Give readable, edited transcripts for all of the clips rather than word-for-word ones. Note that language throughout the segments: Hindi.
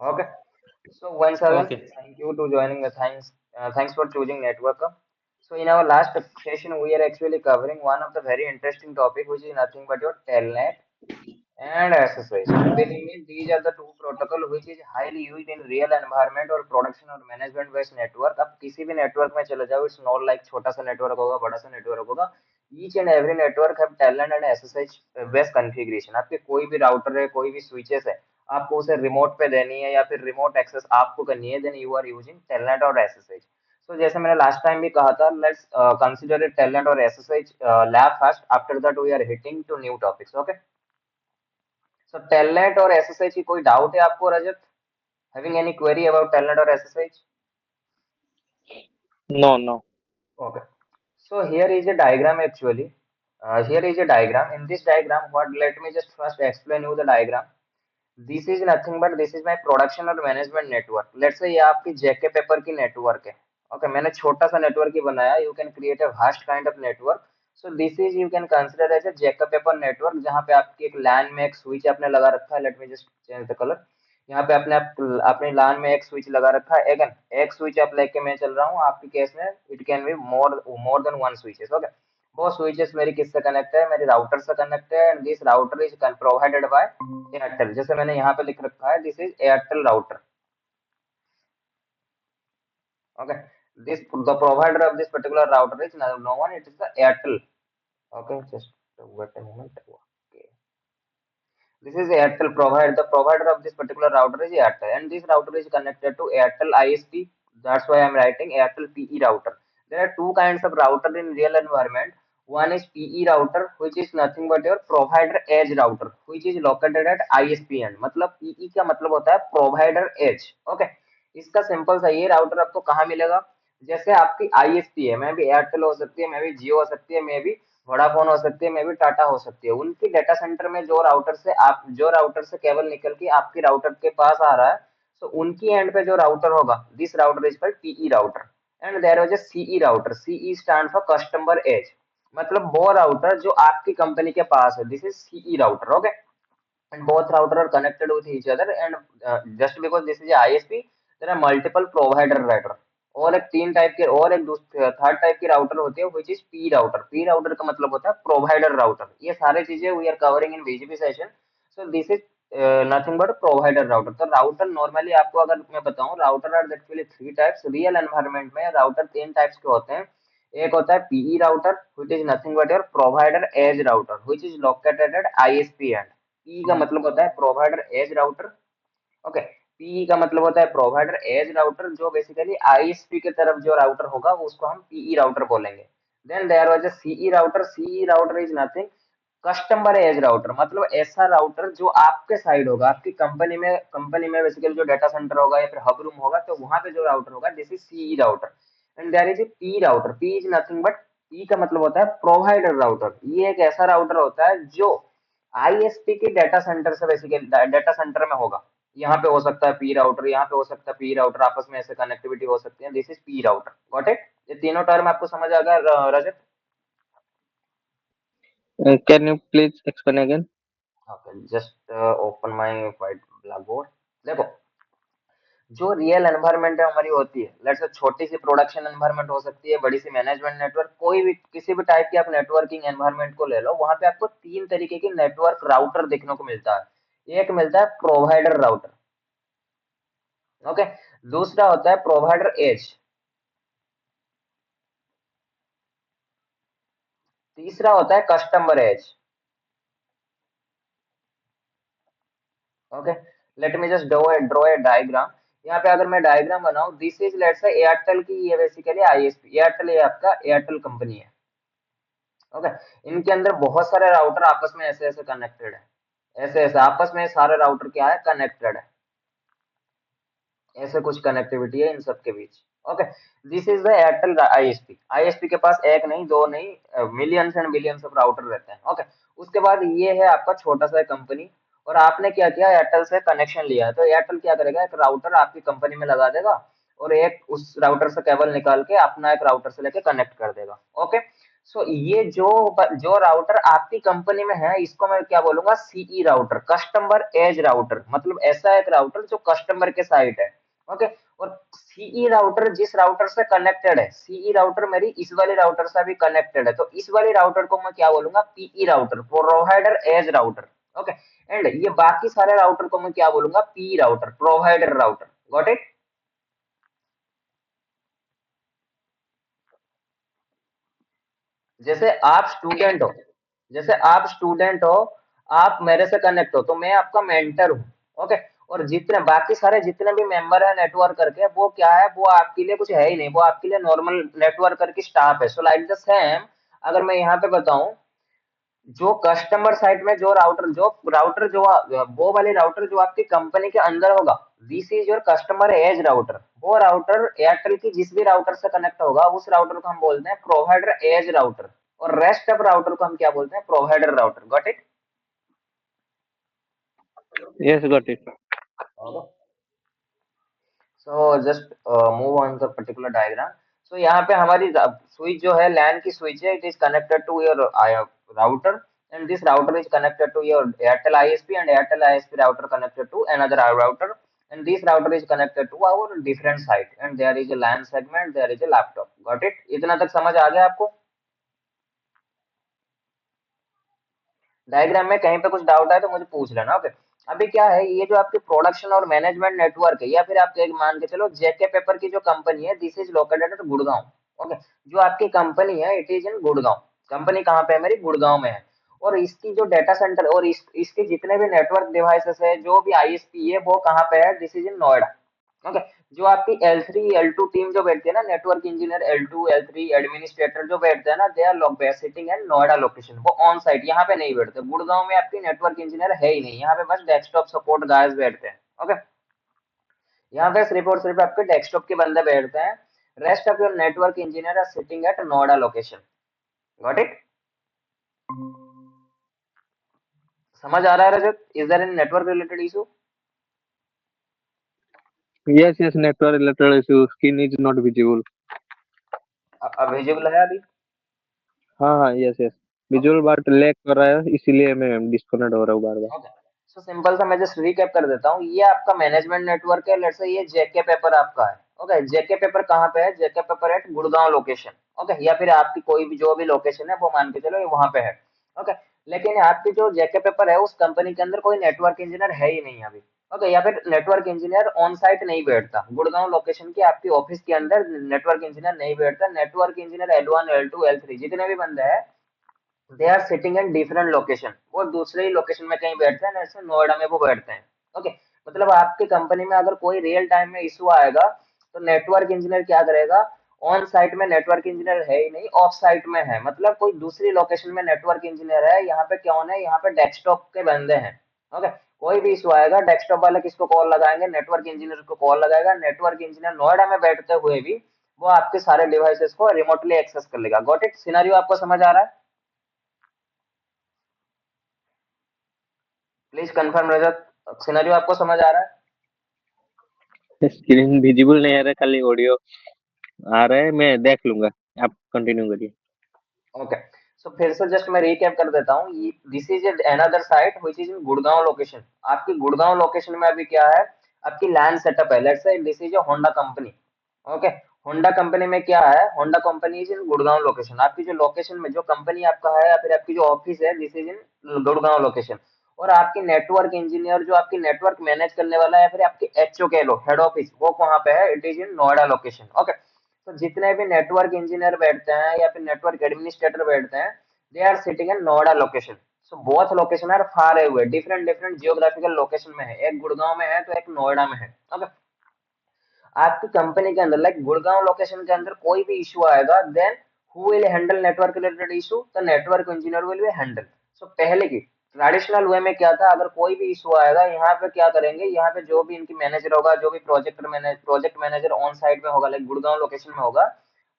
Okay. So once again, Okay. thank you to joining the thanks for choosing network. So in our last session, we are actually covering one of the very interesting topic, which is nothing but your telnet and SSH. And believe me, these are the two protocol which is highly used in real environment और production और management based network. अब किसी भी network में चले जाओ, it's not like छोटा सा network होगा, बड़ा सा network होगा. Each and every network have telnet and SSH based configuration. आपके कोई भी router है, कोई भी switches है, आपको उसे remote पे देनी है या फिर remote access आपको करनी है, then you are using telnet और SSH. So जैसे मैंने last time भी कहा था, let's consider it telnet और SSH lab first. After that we are hitting to new topics. Okay. So telnet और SSH की कोई डाउट है आपको रजत? Having any query about telnet or SSH? No, no. Okay. So here is a diagram actually. Here is a diagram. In this diagram, what? Let me just first explain you the diagram. This is nothing but this is my production और management network. Let's say ये आपकी जेके पेपर की नेटवर्क है. Okay, मैंने छोटा सा नेटवर्क ही बनाया. You can create a vast kind of network. So this is you can consider as a JK paper network जहाँ पे आपकी एक LAN में एक स्विच आपने लगा रखा है. Let me just change the color. यहाँ पे आपने अपने LAN में एक स्विच लगा रखा है. Again, एक स्विच आप लेके मैं चल रहा हूँ. आपकी केस में it can be more than one switches. Okay. वो स्विचेस मेरी किससे कनेक्ट है? मेरी राउटर से कनेक्ट है. And this router is provided by Airtel. जैसे मैंने यहाँ पे लिख रखा है, this is Airtel router. Okay. This the provider of this particular router is no one, it is the Airtel. Okay, just wait a moment. Okay, this is airtel provide the provider of this particular router is airtel, and this router is connected to airtel isp. That's why I'm writing airtel pe router. There are two kinds of router in real environment. One is pe router, which is nothing but your provider edge router, which is located at isp end. मतलब pe का मतलब होता है provider edge. Okay. इसका सिंपल सा ये राउटर आपको कहाँ मिलेगा? जैसे आपकी आईएसपी है, मैं भी एयरटेल हो सकती है, मैं भी जियो हो सकती है, मैं भी वोडाफोन हो सकती है, मे भी टाटा हो सकती है. उनकी डेटा सेंटर में जो राउटर से केबल निकल के आपकी राउटर के पास आ रहा है, तो उनकी एंड पे जो राउटर होगा, this router is called PE router. And there was a CE router. CE stand for customer edge. मतलब वो राउटर जो आपकी कंपनी के पास है, this is CE router. Okay. and both router are connected with each other, and just because this is a ISP, there are multiple provider router. और एक तीन टाइप के और एक थर्ड टाइप की राउटर होती है, which is P router. P router का मतलब होता है प्रोवाइडर राउटर. ये सारे चीजें we are covering in BGP session. So this is nothing but provider router. तो राउटर नॉर्मली आपको अगर मैं बताऊं, router are actually three types. Real environment में राउटर तीन टाइप्स के होते हैं. एक होता है PE router, which is nothing but your provider edge router, which is located at ISP and. P का मतलब होता है provider edge router. Okay. PE का मतलब होता है प्रोवाइडर एज राउटर, जो बेसिकली आईएसपी की तरफ जो राउटर होगा वो उसको हम पीई राउटर बोलेंगे. Then there was a CE router. CE router is nothing customer edge router. मतलब ऐसा राउटर जो आपके साइड होगा, आपकी कंपनी में बेसिकली जो डेटा सेंटर होगा या फिर हब रूम होगा, तो वहां पे जो राउटर होगा, this is CE router. And there is a P router. P is nothing but, P का मतलब होता है प्रोवाइडर राउटर. ये एक ऐसा राउटर होता है जो आईएसपी के डेटा सेंटर से बेसिकली डेटा सेंटर में होगा. यहाँ पे हो सकता है पी राउटर, यहाँ पे हो सकता है पी राउटर, आपस में ऐसे कनेक्टिविटी हो सकती है. This is P router. Got it? ये तीनों टर्म आपको समझ आ गया रजत? Can you please explain again? Okay, just open my white black board. देखो, जो रियल एनवायरनमेंट है हमारी होती है, लेट्स से छोटी सी प्रोडक्शन एनवायरनमेंट हो सकती है, बड़ी सी मैनेजमेंट नेटवर्क, कोई भी किसी भी टाइप की आप नेटवर्किंग एनवायरनमेंट को ले लो, वहां पे आपको तीन तरीके की नेटवर्क राउटर देखने को मिलता है. एक मिलता है प्रोवाइडर राउटर. ओके. दूसरा होता है प्रोवाइडर एज. तीसरा होता है customer edge. Okay. Let me just draw a diagram. यहाँ पे अगर मैं डायग्राम बनाऊं, this is let's say Airtel की, ये बेसिकली आईएसपी एयरटेल, ये आपका एयरटेल कंपनी है. ओके. इनके अंदर बहुत सारे राउटर आपस में ऐसे ऐसे कनेक्टेड है. ऐसे ऐसे आपस में सारे राउटर क्या है, कनेक्टेड है. ऐसे कुछ कनेक्टिविटी है इन सब के बीच. Okay. This is the Airtel ISP. ISP के पास एक नहीं, दो नहीं, millions and billions of router रहते हैं. ओके. उसके बाद ये है आपका छोटा सा कंपनी. और आपने क्या किया, एयरटेल से कनेक्शन लिया है, तो एयरटेल क्या करेगा, एक राउटर आपकी कंपनी में लगा देगा, और एक उस राउटर से केबल निकाल के अपना एक राउटर से लेके कनेक्ट कर देगा. ओके. सो ये जो जो राउटर आपकी कंपनी में है, इसको मैं क्या बोलूंगा, CE router, customer edge router, मतलब ऐसा एक राउटर जो कस्टमर के साइड है। ओके। और सीई राउटर जिस राउटर से कनेक्टेड है, सीई राउटर मेरी इस वाली राउटर से भी कनेक्टेड है, तो इस वाली राउटर को मैं क्या बोलूंगा, PE router, provider edge router. Okay. And ये बाकी सारे राउटर को मैं क्या बोलूंगा, P router, provider router. Got it. जैसे आप स्टूडेंट हो, जैसे आप स्टूडेंट हो, आप मेरे से कनेक्ट हो, तो मैं आपका मेंटर हूँ। ओके। और जितने बाकी सारे जितने भी मेंबर है नेटवर्क करके, वो क्या है, वो आपके लिए कुछ है ही नहीं, वो आपके लिए नॉर्मल नेटवर्क करके स्टाफ है। सो लाइक द सेम, अगर मैं यहाँ पे बताऊं, जो कस्टमर साइट में जो राउटर वो वाले राउटर जो आपकी कंपनी के अंदर होगा, this is your customer edge router. वो राउटर एयरटेल की जिस भी राउटर से कनेक्ट होगा, उस राउटर को हम बोलते हैं प्रोवाइडर एज राउटर। और रेस्ट ऑफ राउटर को हम क्या बोलते हैं, provider router. Got it. Yes, got it. So just move on the particular diagram. So यहाँ पे हमारी स्विच जो है, लैन की स्विच है, it is connected to your router, and this router is connected to your Airtel ISP, and Airtel ISP router connected to another router, and this router is connected to our different site, and there is a LAN segment, there is a laptop. Got it? इतना तक समझ आ गया आपको? डायग्राम में कहीं पे कुछ डाउट है तो मुझे पूछ लेना। ओके। अभी क्या है, ये जो आपकी प्रोडक्शन और मैनेजमेंट नेटवर्क है, या फिर आप एक मान के चलो, जेके पेपर की जो कंपनी है, this is located eight Gurgaon. Okay. जो आपकी कंपनी है, it is in Gurgaon. Company कहाँ पे है मेरी, गुड़गांव में है। और इसकी जो डेटा सेंटर और इसके जितने भी नेटवर्क डिवाइसेस है, जो भी आईएसपी है, वो कहाँ पे है, this is in Noida. Okay. जो आपकी L3 L2 टीम जो बैठती है ना, network engineer L2 L3 administrator जो बैठते हैं ना, they are sitting in Noida location. वो ऑन साइट यहाँ पे नहीं बैठते। गुड़गांव में आपकी नेटवर्क इंजीनियर है ही नहीं, यहाँ पे बस डेस्कटॉप सपोर्ट गायज बैठते हैं। ओके। यहाँ पे सिर्फ और सिर्फ आपके डेस्कटॉप के बंदे बैठते हैं। Rest of your network engineer are sitting at Noida location. Got it? समझ आ रहा है Rajat? Is there any network related issue? Yes, yes, network related issue. Skin is not visible. अब विजिबल है अभी? हाँ हाँ, yes yes, visual but lag कर रहा है, इसीलिए मैं डिस्कनेक्ट हो रहा हूँ बार बार। ओके। सो सिंपल सा मैं जस्ट रिकैप कर देता हूँ। ये आपका मैनेजमेंट नेटवर्क है, लेट्स से ये जेके पेपर आपका है। ओके। जेके पेपर कहाँ पे है, JK paper at Gurgaon location. Okay. या फिर आपकी कोई भी जो भी लोकेशन है, वो मान के चलो ये वहां पे है। ओके। लेकिन आपकी जो जेके पेपर है, उस कंपनी के अंदर कोई नेटवर्क इंजीनियर है ही नहीं अभी। ओके। या फिर नेटवर्क इंजीनियर ऑन साइट नहीं बैठता, गुड़गांव लोकेशन की आपकी ऑफिस के अंदर नेटवर्क इंजीनियर नहीं बैठता। Network engineer L1 L2 L3 जितने भी बंदे हैं, they are sitting in different location. वो दूसरे ही लोकेशन में कहीं बैठते हैं, जैसे नोएडा में वो बैठते हैं। ओके। मतलब आपकी कंपनी में अगर कोई रियल टाइम में इशू आएगा, तो नेटवर्क इंजीनियर क्या करेगा, ऑन साइट में नेटवर्क इंजीनियर है ही नहीं, ऑफ साइट में है, मतलब कोई दूसरी लोकेशन में नेटवर्क इंजीनियर है। यहाँ पे कौन है, यहाँ पे डेस्कटॉप के बंदे हैं। ओके। कोई भी इशू आएगा, डेस्कटॉप वाले किसको कॉल लगाएंगे, नेटवर्क इंजीनियर को कॉल लगाएगा। नेटवर्क इंजीनियर नोएडा में बैठते हुए भी वो आपके सारे डिवाइसेस को रिमोटली एक्सेस कर लेगा। Got it? सिनेरियो आपको समझ आ रहा है? प्लीज कंफर्म रजत, सिनेरियो आपको समझ आ रहा है? स्क्रीन विजिबल नहीं आ रहा है, खाली ऑडियो आ रहा है, मैं देख लूंगा। आप कंटिन्यू करिए। ओके। सो फिर से जस्ट मैं रिकैप कर देता हूँ। This is another site which is in Gurgaon location. आपकी गुड़गांव लोकेशन में अभी क्या है, आपकी लैंड सेटअप है। Let's say this is a Honda company. Okay. Honda company में क्या है, Honda company is in Gurgaon location. आपकी जो लोकेशन में जो कंपनी आपका है, या फिर आपकी जो ऑफिस है, this is in Gurgaon location. और आपकी नेटवर्क इंजीनियर जो आपकी नेटवर्क मैनेज करने वाला है, या फिर आपकी एचओ कह लो, हेड ऑफिस, वो कहाँ पे है, it is in Noida location. Okay. तो जितने भी नेटवर्क इंजीनियर बैठते हैं, या फिर नेटवर्क एडमिनिस्ट्रेटर बैठते हैं, they are sitting in Noida location. So both location are far away, different different geographical location में है। एक गुड़गांव में है, तो एक नोएडा में है। ओके। आपकी कंपनी के अंदर लाइक गुड़गांव लोकेशन के अंदर कोई भी इशू आएगा, then who will handle network related issue, the network engineer will be handle. So पहले की ट्रेडिशनल वे में क्या था, अगर कोई भी इशू आएगा, यहाँ पे क्या करेंगे, यहाँ पे जो भी इनकी मैनेजर होगा, जो भी प्रोजेक्ट मैनेजर ऑन साइड में होगा, लाइक गुड़गांव लोकेशन में होगा,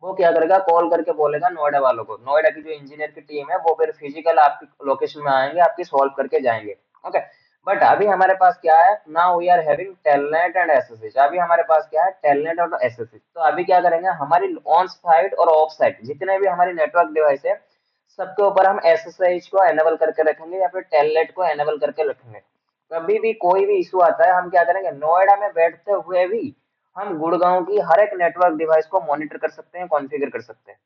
वो क्या करेगा, कॉल करके बोलेगा नोएडा वालों को। नोएडा की जो इंजीनियर की टीम है, वो फिर फिजिकल आपकी लोकेशन में आएंगे, आपकी सॉल्व करके जाएंगे। ओके। बट अभी हमारे पास क्या है, now we are having telnet and SSH. अभी हमारे पास क्या है, टेलनेट और एसएसएच। तो अभी क्या करेंगे, हमारी ऑन साइट और ऑफ साइट जितने भी हमारी नेटवर्क डिवाइस है, सबके ऊपर हम एसएसएच को एनेबल करके रखेंगे या फिर टेलनेट को एनेबल करके रखेंगे। कभी भी कोई भी इशू आता है, हम क्या करेंगे, नोएडा में बैठते हुए भी हम गुड़गांव की हर एक नेटवर्क डिवाइस को मॉनिटर कर सकते हैं, कॉन्फ़िगर कर सकते हैं।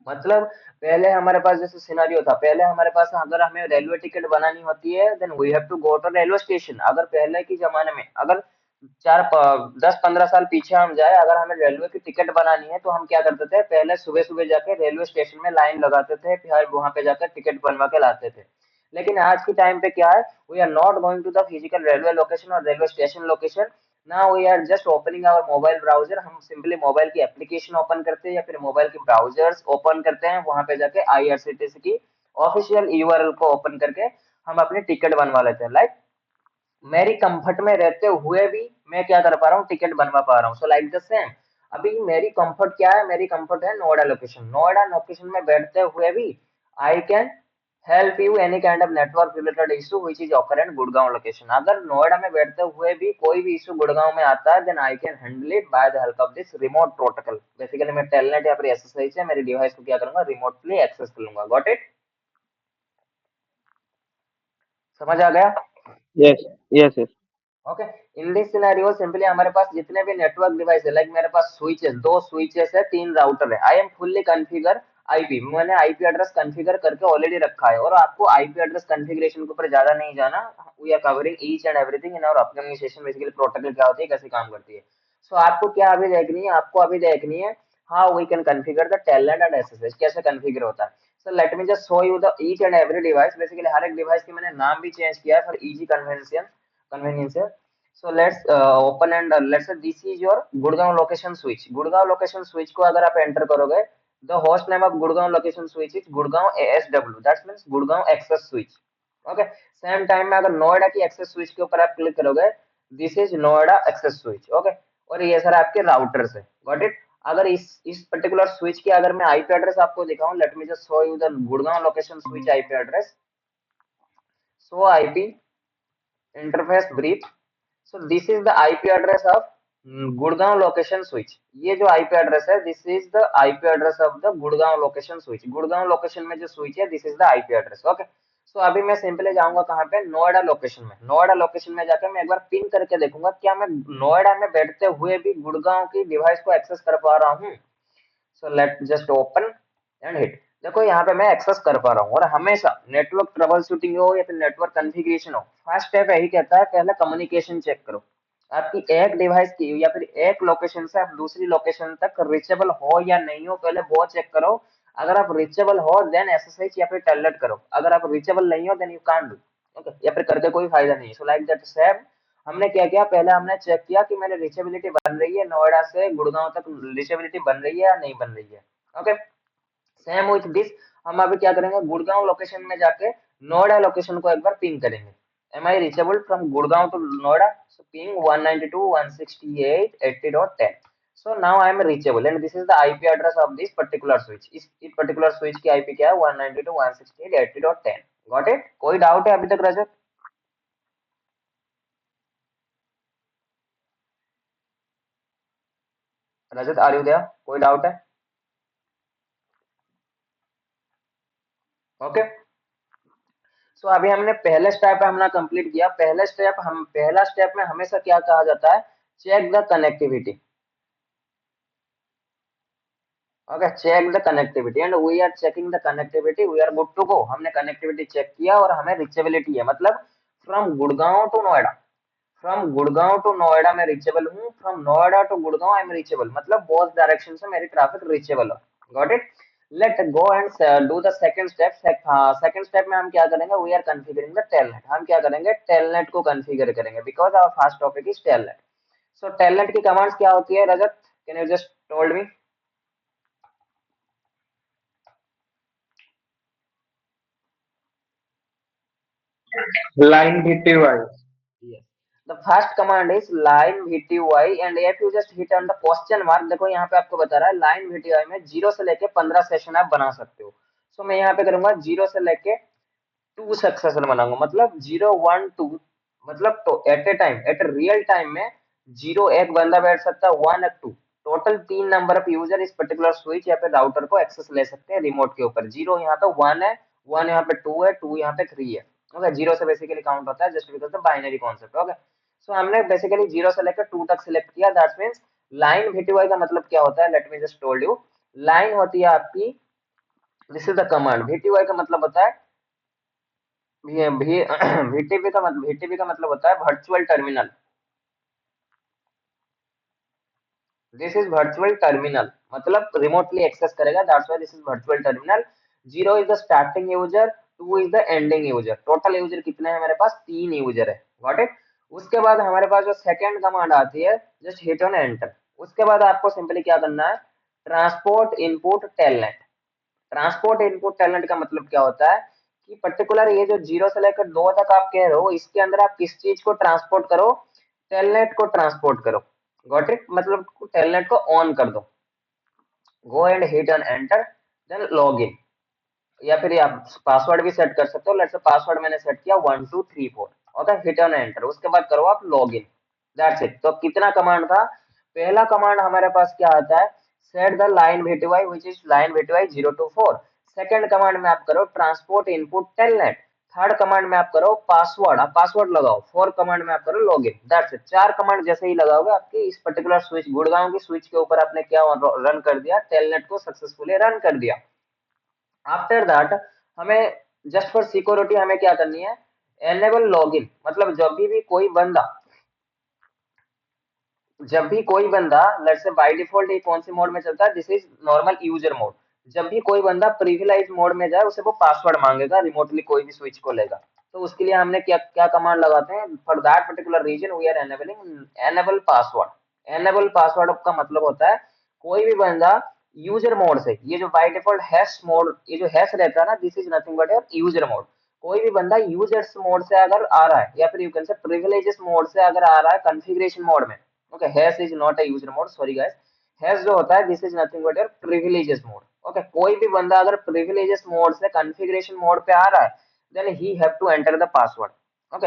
मतलब पहले हमारे पास जैसे सिनेरियो था, पहले हमारे पास अगर हमें रेलवे टिकट बनानी होती है, then we have to go to railway station. अगर पहले के जमाने में, अगर 10-15 साल पीछे हम जाए, अगर हमें रेलवे की टिकट बनानी है तो हम क्या करते थे, पहले सुबह सुबह जाके रेलवे स्टेशन में लाइन लगाते थे, फिर वहां पे जाकर टिकट बनवा के लाते थे। लेकिन आज के टाइम पे क्या है, we are not going to the physical railway location और railway station location. Now we are just opening our mobile browser. हम सिंपली मोबाइल की एप्लीकेशन ओपन करते हैं या फिर मोबाइल की ब्राउजर्स ओपन करते हैं, वहां पे जाके आईआरसीटीसी की ऑफिशियल यूआरएल को ओपन करके हम अपनी टिकट बनवा लेते हैं। लाइक मेरी कंफर्ट में रहते हुए भी मैं क्या कर पा रहा हूँ, टिकट बनवा पा रहा हूँ। सो लाइक द सेम, अभी मेरी कंफर्ट क्या है, मेरी कंफर्ट है नोएडा लोकेशन। नोएडा लोकेशन में बैठते हुए भी I can help you any kind of network related issue which is occur in Gurgaon location. अगर नोएडा में बैठते हुए भी कोई भी इशू गुड़गांव में आता है, then I can handle it by the help of this remote protocol. Basically मैं टेलनेट या फिर एसएसआई से मेरी डिवाइस को क्या करूंगा, रिमोटली एक्सेस कर लूंगा। Got it? समझ आ गया? Yes, yes, yes. Okay. In this scenario simply हमारे पास जितने भी नेटवर्क डिवाइस है, लाइक मेरे पास स्विचेस, 2 स्विचेस है, 3 राउटर है, I am fully configure IP. मैंने आईपी एड्रेस कॉन्फ़िगर करके ऑलरेडी रखा है, और आपको आईपी एड्रेस कॉन्फ़िगरेशन के ऊपर ज्यादा नहीं जाना। We are covering each and everything in our upcoming session. Basically protocol क्या होती है, कैसे काम करती है। सो आपको क्या अभी देखनी है, आपको अभी देखनी है how we can configure the telnet and SSH, कैसे कॉन्फ़िगर होता है। So let me just show you the each and every device. Basically हर एक डिवाइस की मैंने नाम भी चेंज किया है for easy convenience. So let's open and let's say this is your Gurgaon location switch. Gurgaon location switch को अगर आप enter करोगे, the host name of Gurgaon location switch is Gurgaon ASW. That means Gurgaon access switch. Okay. Same time में अगर नोएडा की access switch के ऊपर आप क्लिक करोगे, this is Noida access switch. Okay. और ये सर आपके राउटर्स है। Got it? अगर इस पर्टिकुलर स्विच की अगर मैं आईपी एड्रेस आपको दिखाऊं, let me just show you the Gurgaon location switch IP address. So IP interface brief. So this is the IP address of Gurgaon location switch. ये जो आईपी एड्रेस है, this is the IP address of the Gurgaon location switch. Gurgaon location में जो स्विच है, this is the IP address. Okay. So अभी मैं सिंपली जाऊंगा कहाँ पे, नोएडा लोकेशन में। नोएडा लोकेशन में जाकर मैं एक बार पिंग करके देखूंगा क्या मैं नोएडा में बैठते हुए भी गुड़गांव की डिवाइस को एक्सेस कर पा रहा हूँ। So let just open and hit. देखो यहाँ पे मैं एक्सेस कर पा रहा हूँ। और हमेशा नेटवर्क ट्रबल शूटिंग हो या फिर नेटवर्क कॉन्फ़िगरेशन हो, फर्स्ट स्टेप यही कहता है, पहले कम्युनिकेशन चेक करो। आपकी एक डिवाइस की या फिर एक लोकेशन से आप दूसरी लोकेशन तक रीचेबल हो या नहीं हो, पहले वो चेक करो। अगर आप रीचेबल हो, देन एसएसएच या फिर टेलनेट करो। अगर आप रीचेबल नहीं हो, then you can't do. Okay, या फिर करके कोई फायदा नहीं है। सो लाइक दैट सेम, हमने क्या किया, पहले हमने चेक किया कि मेरे रीचेबिलिटी बन रही है, नोएडा से गुड़गांव तक रीचेबिलिटी बन रही है या नहीं बन रही है। ओके। सेम विथ दिस, हम अभी क्या करेंगे, गुड़गांव लोकेशन में जाके नोएडा लोकेशन को एक बार पिंग करेंगे। Am I reachable from Gurgaon to Noida? So ping 192.168.80.10। So now I am reachable and this is the IP address of this particular switch. इस पर्टिकुलर स्विच की आईपी क्या है, 192.168.80.10। Got it? कोई डाउट है अभी तक रजत? रजत, आर यू देयर? कोई डाउट है? ओके। सो अभी हमने पहले स्टेप हमने कंप्लीट किया। पहला स्टेप में हमेशा क्या कहा जाता है, check the connectivity. Okay, check the connectivity and we are checking the connectivity, we are good to go. हमने कनेक्टिविटी चेक किया और हमें रिचेबिलिटी है, मतलब from Gurgaon to Noida. From Gurgaon to Noida मैं रिचेबल हूँ, from Noida to Gurgaon I am reachable, मतलब बोथ डायरेक्शन से मेरी ट्रैफिक रिचेबल है। Got it? Let go and do the second step. Second step में हम क्या करेंगे, we are configuring the telnet. हम क्या करेंगे, टेलनेट को कॉन्फ़िगर करेंगे, because our first topic is telnet. So telnet की कमांड्स क्या होती है Rajat, can you just told me? Line VTY. Yes. The first command is line VTY and if you just hit on the question mark, देखो यहाँ पे आपको बता रहा है line VTY में 0 से लेके 15 सेशन आप बना सकते हो। सो मैं यहाँ पे करूंगा 0 से लेके 2 सक्सेसफुल बनाऊंगा, मतलब 0 1 2 मतलब तो at a time, at real time में जीरो एक बंदा बैठ सकता है, वन और टू, टोटल तीन नंबर ऑफ यूजर इस पर्टिकुलर स्विच या फिर राउटर को एक्सेस ले सकते हैं रिमोट के ऊपर। जीरो यहाँ पे वन है, वन यहाँ पे टू है, टू यहाँ पे थ्री है। ओके, जीरो से बेसिकली काउंट होता है just because the binary concept. Okay, so हमने बेसिकली जीरो से लेकर टू तक सिलेक्ट किया, दैट मीन्स लाइन VTY का मतलब क्या होता है, late me just told you. Line होती है आपकी, this is the command. VTY का मतलब होता है VTP का मतलब, VTP का मतलब होता है virtual terminal. This is virtual terminal, मतलब रिमोटली एक्सेस करेगा, that's why this is virtual terminal. Zero is the starting user, two is the ending user. Total user कितने हैं हमारे पास, तीन यूजर है। Got it. उसके बाद हमारे पास जो सेकंड कमांड आती है, जस्ट हिट ऑन एंटर। उसके बाद आपको सिंपली क्या करना है, transport input telnet. Transport input telnet का मतलब क्या होता है कि पर्टिकुलर ये जो जीरो से लेकर दो तक आप कह रहे हो, इसके अंदर आप किस चीज को ट्रांसपोर्ट करो, टेलनेट को ट्रांसपोर्ट करो। गॉट इट, मतलब टेलनेट को ऑन कर दो। Go and hit on enter, then log in, या फिर आप पासवर्ड भी सेट कर सकते हो। लेट्स से पासवर्ड मैंने सेट किया 1234। ओके, हिट ऑन एंटर, उसके बाद करो आप लॉग इन, दैट्स इट। तो कितना कमांड था, पहला कमांड हमारे पास क्या आता है, set the line VTY which is line VTY 024। Second command में आप करो transport input telnet. Third command में आप करो पासवर्ड, आप पासवर्ड लगाओ। फोर्थ कमांड में आप करो लॉगिन, दैट्स इट। चार कमांड जैसे ही लगाओगे, आपकी इस पर्टिकुलर स्विच, गुड़गांव की स्विच के ऊपर आपने क्या रन कर दिया, टेलनेट को सक्सेसफुली रन कर दिया। आफ्टर दैट हमें जस्ट फॉर सिक्योरिटी हमें क्या करनी है, एनेबल लॉगिन। मतलब जब भी कोई बंदा लेट्स से बाय डिफॉल्ट ये कौन से मोड में चलता है, this is normal user mode. जब भी कोई बंदा प्रिविलेज मोड में जाए, उसे वो पासवर्ड मांगेगा, रिमोटली कोई भी स्विच को लेगा। तो उसके लिए हमने क्या क्या कमांड लगाते हैं, for that particular reason we are enabling enable password. Enable password का मतलब होता है कोई भी बंदा यूजर मोड से, ये जो बाय डिफॉल्ट हैश मोड, ये जो हैश रहता है ना, this is nothing but your user mode. कोई भी बंदा यूजर्स मोड से अगर आ रहा है, या फिर you can say privileges mode से अगर आ रहा है कॉन्फ़िगरेशन मोड में। Okay, hash is not a user mode, sorry guys. Hash जो होता है, this is nothing but your privileges mode. Okay, कोई भी बंदा अगर प्रिविलेजेस मोड से कॉन्फ़िगरेशन मोड पे आ रहा है, then he have to enter the password. Okay,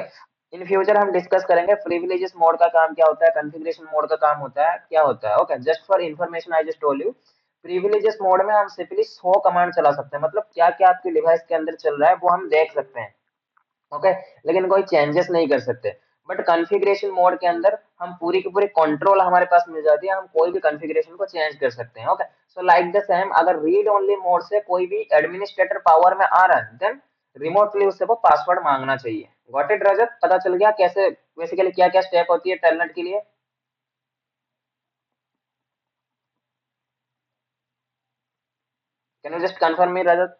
in future हम डिस्कस करेंगे प्रिविलेजेस मोड का काम क्या होता है, कॉन्फ़िगरेशन मोड का काम होता है क्या होता है। Okay, just for information I just told you, privileges mode में हम सिंपली 100 कमांड चला सकते हैं, मतलब क्या क्या आपके डिवाइस के अंदर चल रहा है वो हम देख सकते हैं। ओके, लेकिन कोई चेंजेस नहीं कर सकते। बट कॉन्फ़िगरेशन मोड के अंदर हम पूरी की पूरी कंट्रोल हमारे पास मिल जाती है, हम कोई भी कॉन्फ़िगरेशन को चेंज कर सकते हैं। Okay, so like the same, अगर रीड ओनली मोड से कोई भी एडमिनिस्ट्रेटर पावर में आ रहा है, देन रिमोटली उससे वो पासवर्ड मांगना चाहिए। गॉट इट रजत, पता चल गया कैसे बेसिकली क्या क्या स्टेप होती है टेलनेट के लिए। Can you just confirm me Rajat.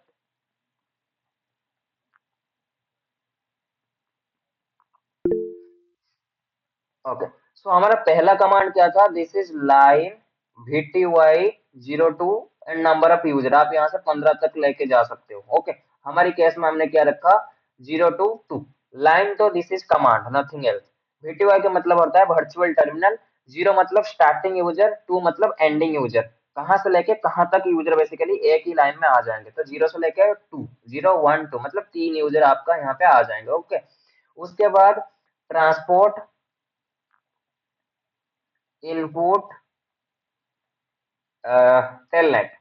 Okay, so हमारा पहला कमांड क्या था, this is line VTY 02 and number of user, आप यहाँ से 15 तक लेके जा सकते हो। ओके, हमारी केस में हमने क्या रखा, 0 to 2। लाइन तो this is command, nothing else. VTY का मतलब होता है वर्चुअल टर्मिनल। जीरो मतलब स्टार्टिंग यूजर, टू मतलब एंडिंग यूजर। कहाँ से लेके कहाँ तक यूजर बेसिकली एक ही लाइन में आ जाएंगे, तो जीरो से लेके टू, 0 1 2 मतलब तीन यूजर आपका यहाँ पे आ जाएंगे। ओके, उसके बाद ट्रांसपोर्ट इनपुट टेलनेट।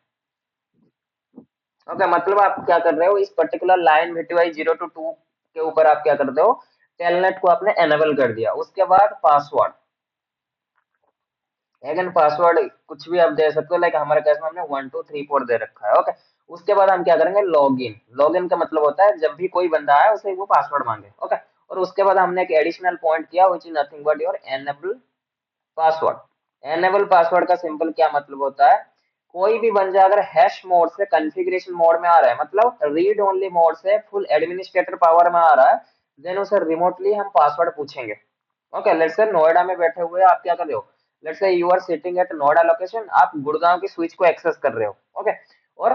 ओके, मतलब आप क्या कर रहे हो, इस पर्टिकुलर लाइन VTY 0 to 2 के ऊपर आप क्या करते हो, टेलनेट को आपने एनेबल कर दिया। उसके बाद पासवर्ड, अगेन पासवर्ड कुछ भी आप दे सकते हो, लाइक हमारे केस में हमने 1234 दे रखा है। ओके, उसके बाद हम क्या करेंगे, लॉगिन। लॉगिन का मतलब होता है जब भी कोई बंदा आए उसे वो पासवर्ड मांगे। ओके, और उसके बाद हमने एक एडिशनल पॉइंट किया which is nothing but your enable password. Enable password का सिंपल क्या मतलब होता है, कोई भी बंदा अगर हैश मोड से कॉन्फ़िगरेशन मोड में आ रहा है, मतलब रीड ओनली मोड से फुल एडमिनिस्ट्रेटर पावर में आ रहा है, देन उसे रिमोटली हम पासवर्ड पूछेंगे। ओके, लेट्स से नोएडा में बैठे हुए आप क्या कर रहे हो, let's say you are sitting at Noida location, आप गुड़गांव की स्विच को एक्सेस कर रहे हो। ओके, और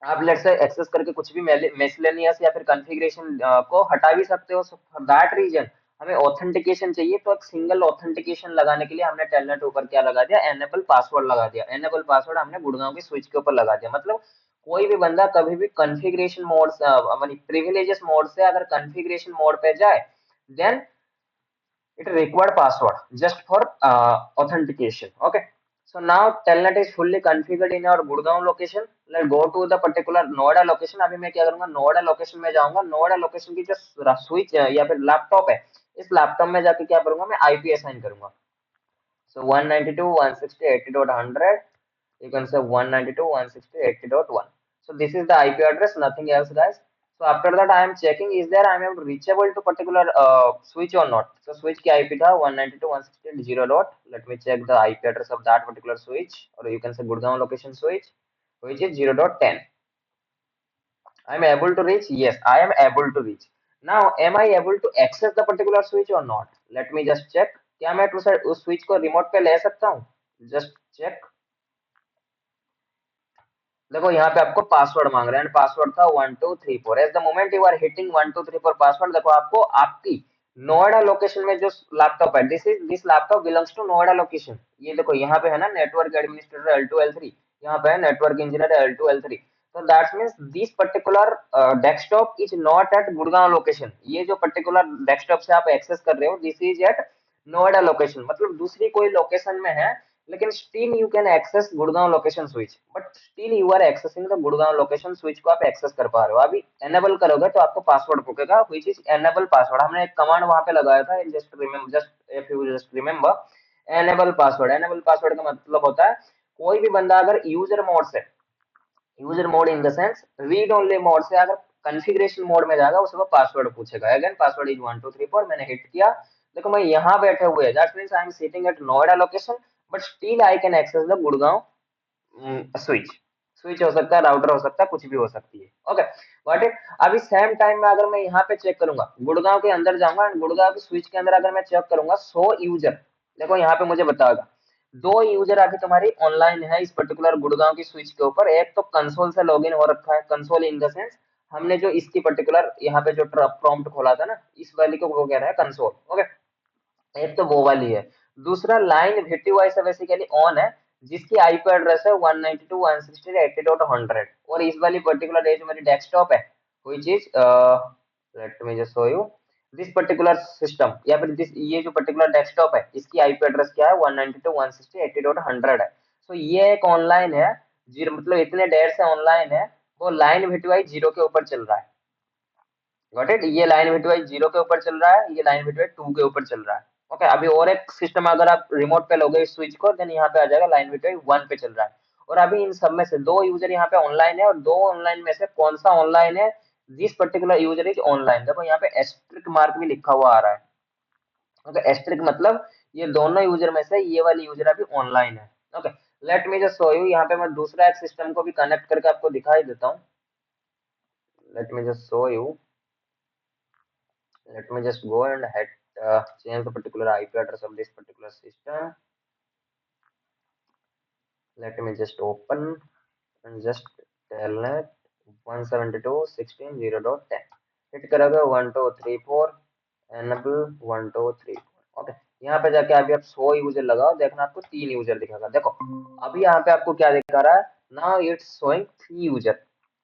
आप लेट्स से एक्सेस करके कुछ भी मिसलेनियस या फिर कॉन्फ़िगरेशन को हटा भी सकते हो। फॉर दैट रीजन हमें ऑथेंटिकेशन चाहिए, तो एक सिंगल ऑथेंटिकेशन लगाने के लिए हमने टेलनेट ऊपर क्या लगा दिया, एनेबल पासवर्ड लगा दिया। एनेबल पासवर्ड हमने गुड़गांव की स्विच के ऊपर लगा दिया, मतलब कोई भी बंदा कभी भी कॉन्फ़िगरेशन मोड से प्रिविलेजेस मोड से अगर कॉन्फ़िगरेशन मोड पे जाए, then it required password just for authentication. Okay, so now telnet is fully configured in our Gurgaon location. Let's go to the particular Noida location. अभी मैं क्या करूंगा, नोएडा लोकेशन में जाऊंगा, नोएडा लोकेशन की जो स्विच या फिर लैपटॉप है, इस लैपटॉप में जाके क्या करूंगा, मैं आईपी असाइन करूंगा. So 192.168.100, you can say 192.168.1. So this is the IP address, nothing else, guys. So after that, I am checking is there I am reachable to particular switch or not. So switch की IP था 192.168.0 dot. Let me check the IP address of that particular switch, or you can say Gurgaon location switch, which is 0.10. I am able to reach. Yes, I am able to reach. Now, am I able to access the particular switch or not? Let me just check. क्या मैं उस switch को remote पे ले सकता हूँ? Just check. देखो यहाँ पे आपको पासवर्ड मांग रहे हैं, पासवर्ड था 1234. At the moment you are hitting 1234 password, देखो आपको आपकी नोएडा लोकेशन में जो लैपटॉप है, this laptop belongs to Noida location. ये देखो यहाँ पे है ना, नेटवर्क एडमिनिस्ट्रेटर L2 L3, यहाँ पे है नेटवर्क इंजीनियर L2 L3. तो that means this particular desktop is not at Gurgaon location. ये जो पर्टिकुलर डेस्कटॉप से आप एक्सेस कर रहे हो, this is at Noida location, मतलब दूसरी कोई लोकेशन में है, लेकिन still you can access Gurgaon location switch, but still you are accessing the Gurgaon location switch को आप एक्सेस कर पा रहे हो. अभी एनेबल करोगे तो आपको पासवर्ड पूछेगा, व्हिच इज एनेबल पासवर्ड. हमने एक कमांड वहां पे लगाया था, just if you just remember, enable password. Enable password का मतलब होता है कोई भी बंदा अगर user mode in the sense read only mode से अगर कॉन्फ़िगरेशन मोड में जाएगा, उसको पासवर्ड पूछेगा. Again password is 1234. मैंने हिट किया, देखो मैं यहाँ बैठे हुए, that means I am sitting at Noida location, but still I can access the Gurgaon switch. Switch हो सकता है, राउटर हो सकता है, कुछ भी हो सकती है. Okay, got it. अभी सेम टाइम में अगर मैं यहाँ पे चेक करूंगा, गुड़गांव के अंदर जाऊंगा एंड गुड़गांव की स्विच के अंदर अगर मैं चेक करूंगा 100 यूजर, देखो यहाँ पे मुझे बताएगा 2 यूजर अभी तुम्हारी ऑनलाइन है इस पर्टिकुलर गुड़गांव की स्विच के ऊपर. एक तो कंसोल से लॉगिन हो रखा है, कंसोल इन द सेंस हमने जो इसकी पर्टिकुलर यहाँ पे जो प्रॉम्प्ट खोला था ना, इस वाली को वो कह रहा है कंसोल. ओके, एक तो वो वाली है. दूसरा लाइन VTY से बेसिकली ऑन है, जिसकी आईपी एड्रेस है 192.168.100. और इस वाली पर्टिकुलर ये जो मेरी डेस्कटॉप है, which is late me just show you this particular system, या फिर दिस ये जो पर्टिकुलर डेस्कटॉप है, इसकी आईपी एड्रेस क्या है 192.168.100 है. सो ये एक ऑनलाइन है, जीरो मतलब इतने देर से ऑनलाइन है. वो लाइन VTY 0 के ऊपर चल रहा है. Got it. ये लाइन VTY 0 के ऊपर चल रहा है, ये लाइन VTY 2 के ऊपर चल रहा है. ओके, अभी और एक सिस्टम अगर आप रिमोट पे लोगे इस स्विच को, देन यहाँ पे आ जाएगा लाइन VTY 1 पे चल रहा है. और अभी इन सब में से 2 यूजर यहाँ पे ऑनलाइन है, और 2 ऑनलाइन में से कौन सा ऑनलाइन है, this particular user is online. देखो यहाँ पे एस्ट्रिक मार्क भी लिखा हुआ आ रहा है. ओके, एस्ट्रिक मतलब ये दोनों यूजर में से ये वाली यूजर अभी ऑनलाइन है. Okay, let me just show you. यहाँ पे मैं दूसरा एक सिस्टम को भी कनेक्ट करके आपको दिखाई देता हूँ. Late me just show you. Let me just go and head change the particular IP address of this particular system. Let me just open and just telnet 172.16.0.10. Hit करोगे 1234 enable 1234. ओके, यहाँ पे जाके अभी आप 100 यूजर लगाओ, देखना आपको 3 यूजर दिखेगा. देखो अभी यहाँ पे आपको क्या दिखा रहा है, now it's showing 3 user.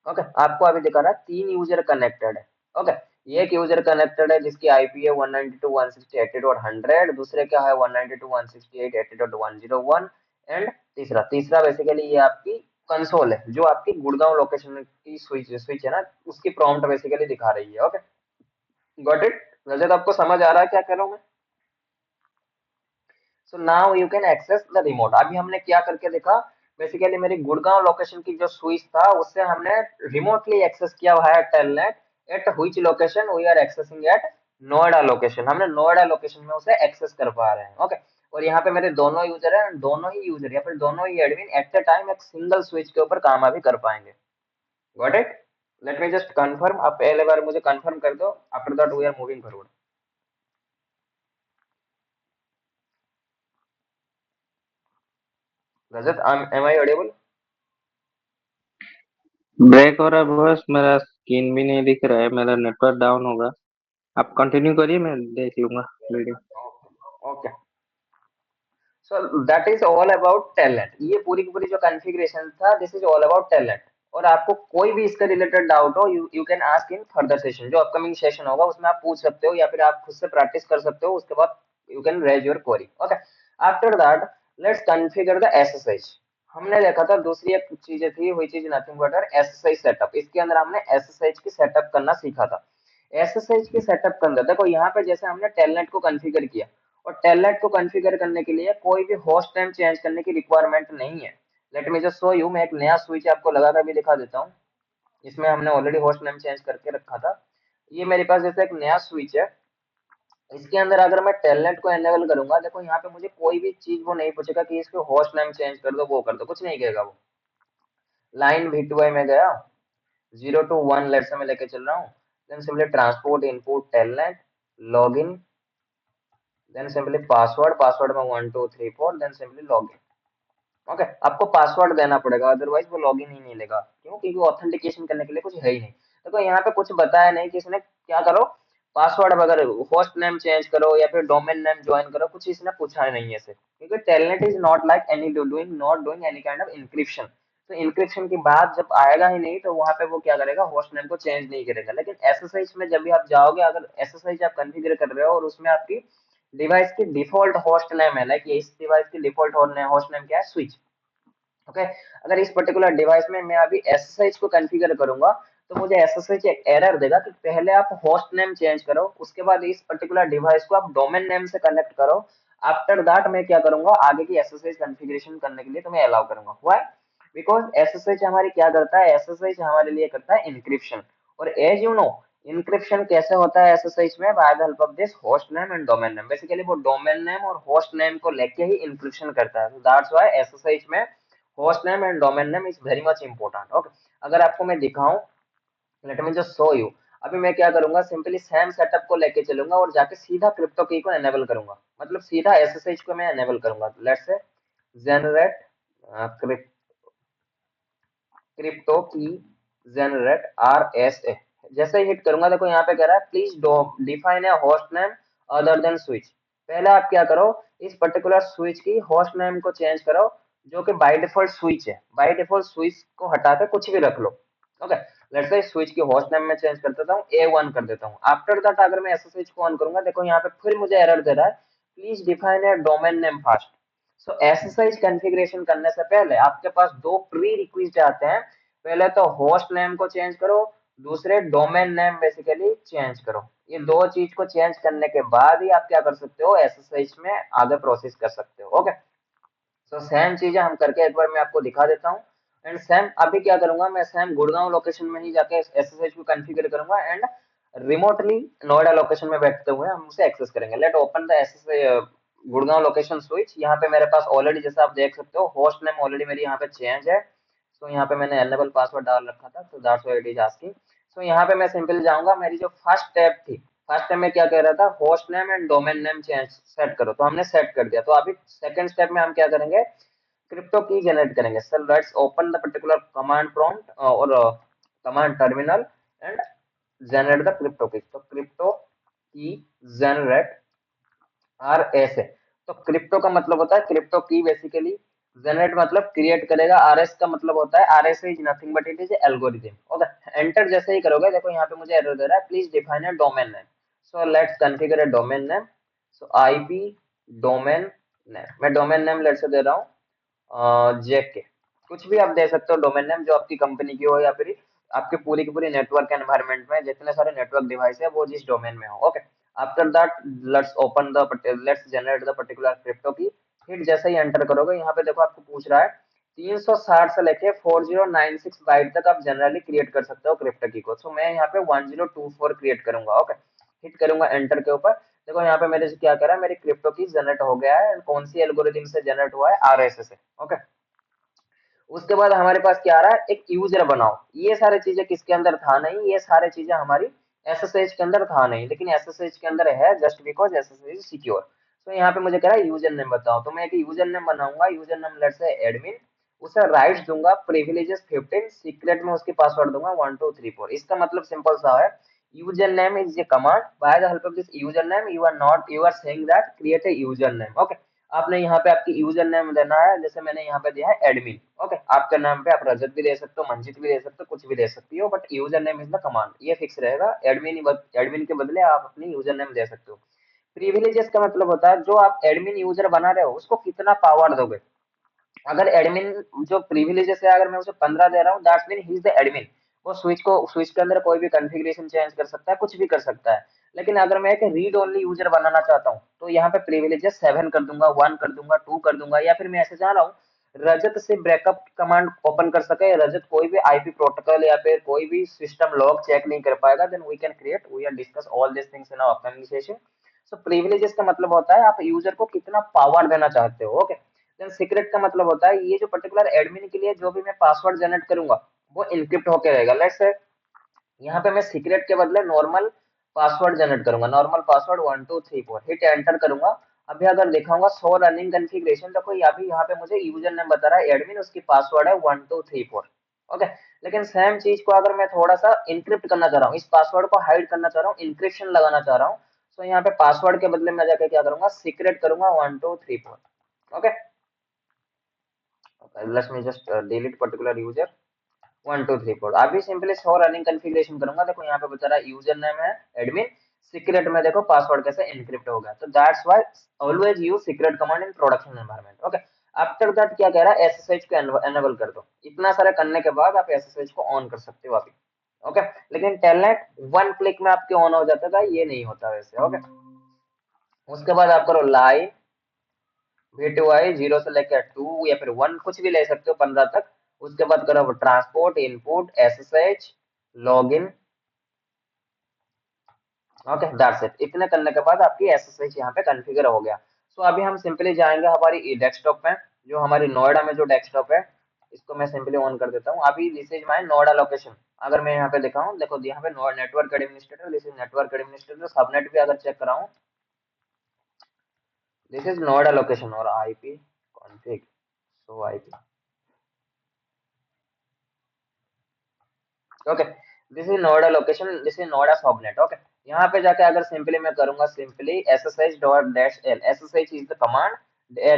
Okay, आपको अभी दिखा रहा है 3 यूजर कनेक्टेड है. ओके, ये एक यूजर कनेक्टेड है जिसकी आईपी है 192.168.100, दूसरे क्या है 192.168.101, एंड तीसरा तीसरा बेसिकली ये आपकी कंसोल है, जो आपकी गुड़गांव लोकेशन की स्विच स्विच है ना, उसकी प्रॉम्प्ट बेसिकली दिखा रही है. Okay, got it. रजत, आपको समझ आ रहा है क्या कह रहा हूँ मैं? So now you can access the remote. अभी हमने क्या करके देखा, बेसिकली मेरी गुड़गांव लोकेशन की जो स्विच था, उससे हमने रिमोटली एक्सेस किया हुआ है telnet. At which location we are accessing at Noida location. हमने नोएडा लोकेशन में उसे एक्सेस कर पा रहे हैं. ओके, और यहाँ पे मेरे दोनों यूजर हैं, दोनों ही यूजर या फिर दोनों ही एडमिन एट द टाइम एक सिंगल स्विच के ऊपर काम अभी कर पाएंगे. Got it. Let me just confirm. आप पहले बार मुझे कंफर्म कर दो, after that we are moving forward. Rajat, am I audible? Break हो रहा है बस, मेरा स्क्रीन भी नहीं दिख रहा है, मेरा नेटवर्क डाउन होगा. आप कंटिन्यू करिए, मैं देख लूंगा video. Okay, so that is all about telnet. ये पूरी की पूरी जो कॉन्फ़िगरेशन था, this is all about telnet. और आपको कोई भी इसके रिलेटेड डाउट हो, you can ask in further session. जो अपकमिंग सेशन होगा उसमें आप पूछ सकते हो, या फिर आप खुद से प्रैक्टिस कर सकते हो. उसके बाद you can raise your query. Okay, after that let's configure the SSH. हमने देखा था दूसरी एक चीजें थी which is nothing but our SSH setup. इसके अंदर हमने SSH की सेटअप करना सीखा था। SSH की सेटअप के अंदर देखो यहाँ पे जैसे हमने टेलनेट को कॉन्फ़िगर किया और टेलनेट को कॉन्फ़िगर करने के लिए कोई भी होस्ट नेम चेंज करने की रिक्वायरमेंट नहीं है। Late me just show you, मैं एक नया स्विच आपको लगा कर भी दिखा देता हूँ। इसमें हमने ऑलरेडी होस्ट नेम चेंज करके रखा था। ये मेरे पास जैसे एक नया स्विच है, इसके अंदर अगर मैं टेलनेट को एनेबल करूंगा, देखो यहाँ पे मुझे कोई भी चीज वो नहीं पूछेगा कि इसको होस्ट नेम चेंज कर दो, वो कर दो, कुछ नहीं कहेगा वो। लाइन V2I में गया, 0 to 1 लेट से मैं लेके चल रहा हूँ, then simply transport input telnet login, then simply password, password में 1 2 3 4, देन सिंपली लॉगिन। ओके, आपको पासवर्ड देना पड़ेगा, अदरवाइज वो लॉगिन ही नहीं लेगा। क्यों? क्योंकि वो ऑथेंटिकेशन करने के लिए कुछ है ही नहीं। देखो यहाँ पे कुछ बताया नहीं कि इसने क्या करो, पासवर्ड वगैरह, होस्ट नेम चेंज करो या फिर डोमेन नेम ज्वाइन करो, कुछ इसने पूछा ही नहीं है इसे, क्योंकि telnet is not like any doing, not doing any kind of encryption. तो इंक्रिप्शन की बात जब आएगा ही नहीं तो वहां पे वो क्या करेगा, होस्ट नेम को चेंज नहीं करेगा। लेकिन एसएसएच में जब भी आप जाओगे, अगर एसएसएच आप कॉन्फ़िगर कर रहे हो और उसमें आपकी डिवाइस की डिफॉल्ट होस्ट नेम है, लाइक इस डिवाइस की डिफॉल्ट होस्ट नेम क्या है, स्विच। ओके, अगर इस पर्टिकुलर डिवाइस में मैं अभी एसएसएच को कॉन्फ़िगर करूंगा तो मुझे एसएसएच एक एरर देगा कि पहले आप होस्ट नेम चेंज करो, उसके बाद इस पर्टिकुलर डिवाइस को आप डोमेन नेम से कनेक्ट करो। आफ्टर दैट मैं क्या करूंगा, आगे की एसएसएच कॉन्फ़िगरेशन करने के लिए तुम्हें अलाउ करूंगा। व्हाई? बिकॉज एसएसएच हमारी क्या करता है, एसएसएच हमारे लिए करता है इंक्रिप्शन। और एज यू नो, इंक्रिप्शन कैसे होता है एसएसएच में, bye the help of this host name and domain name. Basically वो डोमेन नेम और होस्ट नेम को लेके ही इंक्रिप्शन करता है। दैट्स व्हाई एसएसएच में host name and domain name is very much important. Okay, अगर आपको मैं दिखाऊं, let me just show you. अभी मैं क्या करूंगा, सिंपली सेम सेटअप को लेके चलूंगा और जाके सीधा क्रिप्टो की को एनेबल करूंगा, मतलब सीधा एसएसएच को मैं एनेबल करूंगा। लेट्स से जनरेट क्रिप्टो की जनरेट RSA, जैसे ही हिट करूंगा देखो यहाँ पे कह रहा है please define a host name other than switch. पहले आप क्या करो, इस पर्टिकुलर स्विच की होस्ट नेम को चेंज करो, जो कि बाय डिफॉल्ट स्विच है। बाय डिफॉल्ट स्विच को हटा के कुछ भी रख लो। ओके, लेट्स से स्विच की होस्ट नेम में चेंज कर देता हूँ, A1 कर देता हूँ। आफ्टर दैट अगर मैं SSH को ऑन करूंगा, देखो यहाँ पे फिर मुझे एरर दे रहा है, please define a domain name fast. So SSH configuration करने से पहले आपके पास दो प्री रिक्विजिट आते हैं। पहले तो होस्ट नेम को चेंज करो, दूसरे डोमेन नेम बेसिकली चेंज करो। ये दो चीज को चेंज करने के बाद ही आप क्या कर सकते हो, SSH में आगे प्रोसेस कर सकते हो। ओके, तो सेम चीजें हम करके एक बार मैं आपको दिखा देता हूँ। एंड सेम अभी क्या करूंगा, मैं सेम गुड़गांव लोकेशन में ही जाके SSH को कॉन्फ़िगर करूंगा एंड रिमोटली नोएडा लोकेशन में बैठते हुए हम उसे एक्सेस करेंगे। Late open the SSH Gurgaon location switch. यहाँ पे मेरे पास ऑलरेडी, जैसा आप देख सकते हो, होस्ट नेम ऑलरेडी मेरी यहाँ पे चेंज है। तो यहाँ पे मैंने एनेबल पासवर्ड डाल रखा था, तो that's why it is asking. So यहाँ पे मैं सिंपल जाऊंगा, मेरी जो फर्स्ट स्टेप थी, फर्स्ट टाइम में क्या कह रहा था, host name and domain name change set करो, तो हमने सेट कर दिया। तो अभी सेकंड स्टेप में हम क्या करेंगे, क्रिप्टो की जनरेट करेंगे। Sir let's open the particular command prompt और command terminal and generate the crypto key. तो क्रिप्टो की जनरेट RSA, तो क्रिप्टो का मतलब होता है क्रिप्टो की बेसिकली, जनरेट मतलब क्रिएट करेगा, RS का मतलब होता है RSA is nothing but it is algorithm. Okay, enter जैसे ही करोगे, देखो यहाँ पे मुझे एरर दे रहा है, please define a domain name. So let's configure A domain name. So IP domain name, मैं डोमेन नेम लेट से दे रहा हूँ JK, कुछ भी आप दे सकते हो डोमेन नेम जो आपकी कंपनी की हो या फिर आपके पूरी की पूरी नेटवर्क एनवायरनमेंट में जितने सारे नेटवर्क डिवाइस है वो जिस डोमेन में हो। Okay, after that let's open the, let's generate the particular crypto की। फिर जैसे ही एंटर करोगे, यहाँ पे देखो आपको पूछ रहा है 360 से लेके 4096 बाइट तक आप जनरली क्रिएट कर सकते हो क्रिप्टो की को। सो मैं यहाँ पे 1024 क्रिएट करूंगा। ओके, हिट करूंगा एंटर के ऊपर। देखो यहाँ पे मेरे से क्या करा है, मेरी क्रिप्टो की जनरेट हो गया है। कौन सी एल्गोरिथम से जनरेट हुआ है, RSA से। ओके, उसके बाद हमारे पास क्या आ रहा है, एक यूजर बनाओ। ये सारी चीजें किसके अंदर था नहीं, ये सारी चीजें हमारी SSH के अंदर था नहीं, लेकिन SSH के अंदर है, just because SSH is secure. तो यहाँ पे मुझे कह रहा है यूजर नेम बताओ, तो मैं एक यूजर नेम बनाऊंगा, यूजर नेम लेट्स से एडमिन, उसे राइट्स दूंगा प्रिविलेजेस 15, सीक्रेट में उसकी पासवर्ड दूंगा 1234। इसका मतलब सिंपल सा है, user name is a command, by the help of this user name you are saying that create a user name. Okay, आपने यहाँ पे आपकी यूजर नेम देना है, जैसे मैंने यहाँ पे दिया है एडमिन। ओके, आपके नाम पे आप रजत भी दे सकते हो, मंजित भी दे सकते हो, कुछ भी दे सकती हो, but user name is the command, ये फिक्स रहेगा। एडमिन के बदले आप अपनी यूजर नेम दे सकते हो। प्रिविलेजेस का मतलब होता है जो आप एडमिन यूजर बना रहे हो उसको कितना पावर दोगे। अगर एडमिन जो प्रिविलेजेस है, अगर मैं उसे 15 दे रहा हूँ, that's mean he is the admin. वो स्विच के अंदर कोई भी कॉन्फ़िगरेशन चेंज कर सकता है, कुछ भी कर सकता है। लेकिन अगर मैं एक रीड ओनली यूजर बनाना चाहता हूँ तो यहाँ पे प्रिविलेजेस 7 कर दूंगा, 1 कर दूंगा, 2 कर दूंगा, या फिर मैं ऐसे चाह रहा हूँ रजत से ब्रेकअप कमांड ओपन कर सके। रजत कोई भी आईपी प्रोटोकॉल या फिर कोई भी सिस्टम लॉग चेक नहीं कर पाएगा। Then we can create, we are discuss all this things in our upcoming session. So privileges का मतलब होता है आप यूजर को कितना पावर देना चाहते हो। ओके। देन सीक्रेट का मतलब होता है ये जो पर्टिकुलर एडमिन के लिए जो भी मैं पासवर्ड जनरेट करूंगा वो इनक्रिप्ट होके रहेगा। लेट्स से यहाँ पे मैं सीक्रेट के बदले नॉर्मल पासवर्ड जनरेट करूंगा, नॉर्मल पासवर्ड 1234, हिट एंटर करूंगा। अभी अगर दिखाऊंगा शो रनिंग कॉन्फ़िगरेशन, देखो अभी यहाँ पे मुझे यूजर नेम बता रहा है एडमिन, उसकी पासवर्ड है 1234। ओके। लेकिन सेम चीज को अगर मैं थोड़ा सा इंक्रिप्ट करना चाह रहा हूँ, इस पासवर्ड को हाइड करना चाह रहा हूँ, इंक्रिप्शन लगाना चाह रहा हूँ, तो यहाँ पे पासवर्ड के बदले मैं जाकर क्या करूंगा, सीक्रेट करूंगा 1234। Okay. Let's me just delete particular user 1234। अभी सिंपली शो रनिंग कॉन्फ़िगरेशन करूंगा। देखो यहाँ पे बता रहा है यूजर नेम है एडमिन, सीक्रेट में देखो पासवर्ड कैसे एनक्रिप्ट होगा। तो that's why always use secret command in production environment. Okay. After that क्या कह रहा है, एसएसएच को एनेबल कर दो। इतना सारा करने के बाद आप एसएसएच को ऑन कर सकते हो अभी। ओके। लेकिन टेलनेट वन क्लिक में आपके ऑन हो जाता था, ये नहीं होता वैसे। ओके। उसके बाद आप करो लाइन V2I 0 से लेकर 2 या फिर 1, कुछ भी ले सकते हो 15 तक। उसके बाद करो transport input SSH login. Okay that's it. इतने करने के बाद आपकी एसएसएच यहाँ पे कॉन्फ़िगर हो गया। सो अभी हम सिंपली जाएंगे हमारी डेस्कटॉप में, जो हमारी नोएडा में जो डेस्कटॉप है, इसको मैं सिंपली ऑन कर देता हूँ। अभी this is my Noida location. अगर मैं यहाँ पे दिखाऊं, देखो यहाँ पे network administrator, this is network administrator. Subnet भी अगर चेक कराऊं, दिस इज नोएडा लोकेशन और IP config, so IP. Okay. This is Noida location, this is Noida subnet. Okay. यहाँ पे जाके अगर सिंपली मैं करूंगा simply ssh dot dash L, ssh is the command.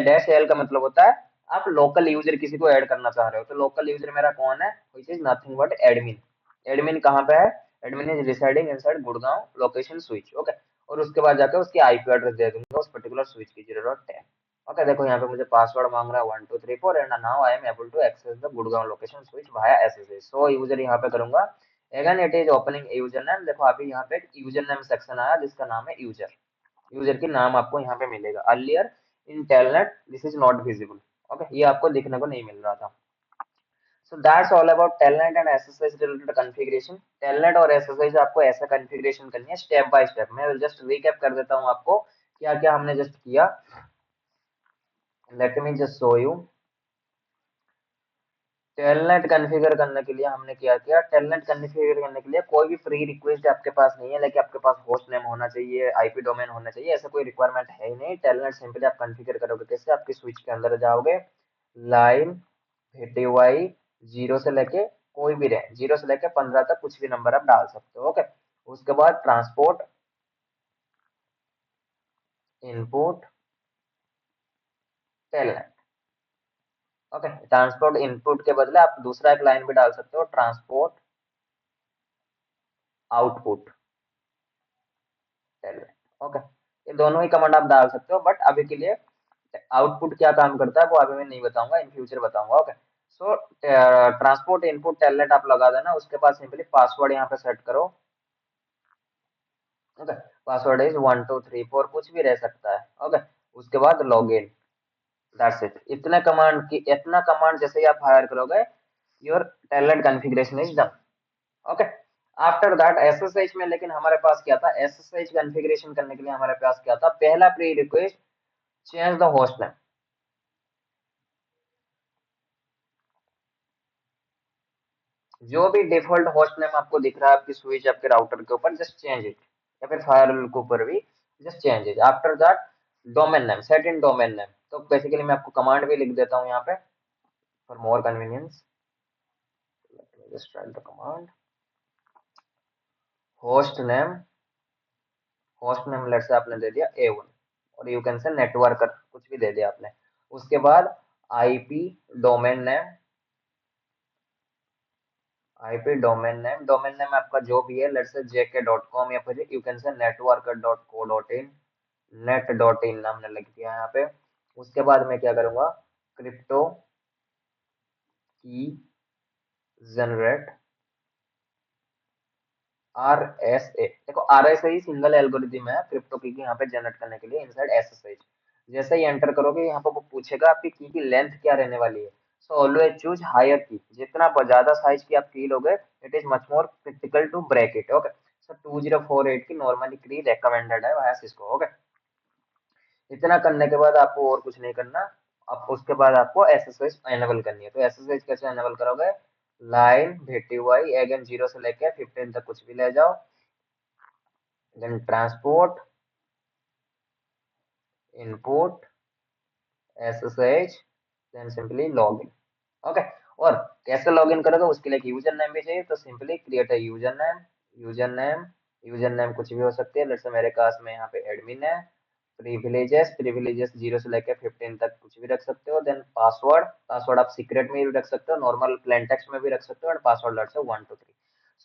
Dash L का मतलब होता है आप लोकल यूजर किसी को ऐड करना चाह रहे हो। तो लोकल यूजर मेरा कौन है, which is nothing but admin. Admin कहाँ पे है, admin is residing inside Gurgaon location switch. Okay. और उसके बाद जाके उसकी आईपी एड्रेस दे दूंगा उस पर्टिकुलर स्विच की 0.10। ओके। देखो यहाँ पे मुझे पासवर्ड मांग रहा है 1234 and now I am able to access the Gurgaon location switch via SSH. So user यहाँ पे करूंगा, again it is opening user name. देखो अभी यहाँ पे एक यूजर नेम सेक्शन आया जिसका नाम है यूजर। यूजर की नाम आपको यहाँ पे मिलेगा। Earlier in telnet this is not visible. Okay. ये आपको दिखने को नहीं मिल रहा था। सो that's all about telnet and SSH related configuration. Telnet और एसएसएच आपको ऐसा कॉन्फ़िगरेशन करनी है स्टेप बाय स्टेप। मैं जस्ट रिकैप कर देता हूँ आपको क्या क्या हमने जस्ट किया। Late me just show you. Telnet configure करने के लिए हमने क्या किया, टेलनेट कॉन्फ़िगर करने के लिए कोई भी प्री रिक्वेस्ट आपके पास नहीं है, लेकिन आपके पास होस्ट नेम होना चाहिए, आईपी डोमेन होना चाहिए, ऐसा कोई रिक्वायरमेंट है ही नहीं। टेलनेट सिंपली आप कॉन्फ़िगर करोगे कैसे, आपकी स्विच के अंदर जाओगे, लाइन VTY 0 से लेके कोई भी रहे, 0 से लेके 15 तक कुछ भी नंबर आप डाल सकते हो। ओके। उसके बाद transport input telnet. Okay. Transport input के बदले आप दूसरा एक लाइन भी डाल सकते हो, ट्रांसपोर्ट आउटपुट टेलनेट। ओके। ये दोनों ही कमांड आप डाल सकते हो, बट अभी के लिए आउटपुट क्या काम करता है वो अभी मैं नहीं बताऊंगा, इन फ्यूचर बताऊंगा। ओके। सो ट्रांसपोर्ट इनपुट टेलनेट आप लगा देना। उसके बाद सिंपली पासवर्ड यहाँ पे सेट करो। ओके। पासवर्ड इज 1234, कुछ भी रह सकता है। ओके। उसके बाद लॉगिन, दैट्स इट। इतना कमांड जैसे ही आप हायर करोगे, your telnet configuration is done. Okay. After that SSH में, लेकिन हमारे पास क्या था, एसएसएच कॉन्फ़िगरेशन करने के लिए हमारे पास क्या था, पहला pre request change the host name. जो भी डिफॉल्ट होस्ट नेम आपको दिख रहा है आपकी स्विच आपके राउटर के ऊपर, जस्ट चेंज इट, या फिर फायरवॉल के ऊपर भी just change it. After that domain name, set in domain name. तो बेसिकली मैं आपको कमांड भी लिख देता हूँ यहाँ पे for more convenience. Just write the command host name, host name let say आपने दे दिया A1, और यू कैन से नेटवर्क कुछ भी दे दिया आपने। उसके बाद IP domain name, IP domain name आपका जो भी है, लेट्स से jk.com या फिर यू कैन से network.co.in, नेट डॉट इन हमने लिख दिया यहाँ पे। उसके बाद मैं क्या करूंगा, क्रिप्टो की जनरेट RSA। देखो RSA ही सिंगल एल्गोरिथम है क्रिप्टो की यहाँ पे जनरेट करने के लिए इनसाइड SSH। जैसे ही एंटर करोगे यहाँ पे वो पूछेगा आपकी की लेंथ क्या रहने वाली है। सो ऑलवेज चूज हायर की, जितना ज्यादा साइज की आप की लोगे it is much more critical to break it. Okay, so 2048 key normally की रेकमेंडेड है वाया सिस्को। ओके, इतना करने के बाद आपको और कुछ नहीं करना। अब उसके बाद आपको SSH एनेबल करनी है। तो SSH कैसे एनेबल करोगे, लाइन VTY अगेन 0 से लेके 15 तक कुछ भी ले जाओ, then transport input SSH then simply login. Okay, और कैसे लॉगिन करोगे उसके लिए यूजर नेम भी चाहिए। तो simply create a user name. User name, user name कुछ भी हो सकती है, जैसे मेरे पास में यहाँ पे एडमिन है। प्रिविलेजेस, प्रिविलेजेस 0 से लेकर 15 तक कुछ भी रख सकते हो। देन पासवर्ड, पासवर्ड आप सीक्रेट में भी रख सकते हो, नॉर्मल प्लेन टेक्स्ट में भी रख सकते हो, and password let's say 1 2 3।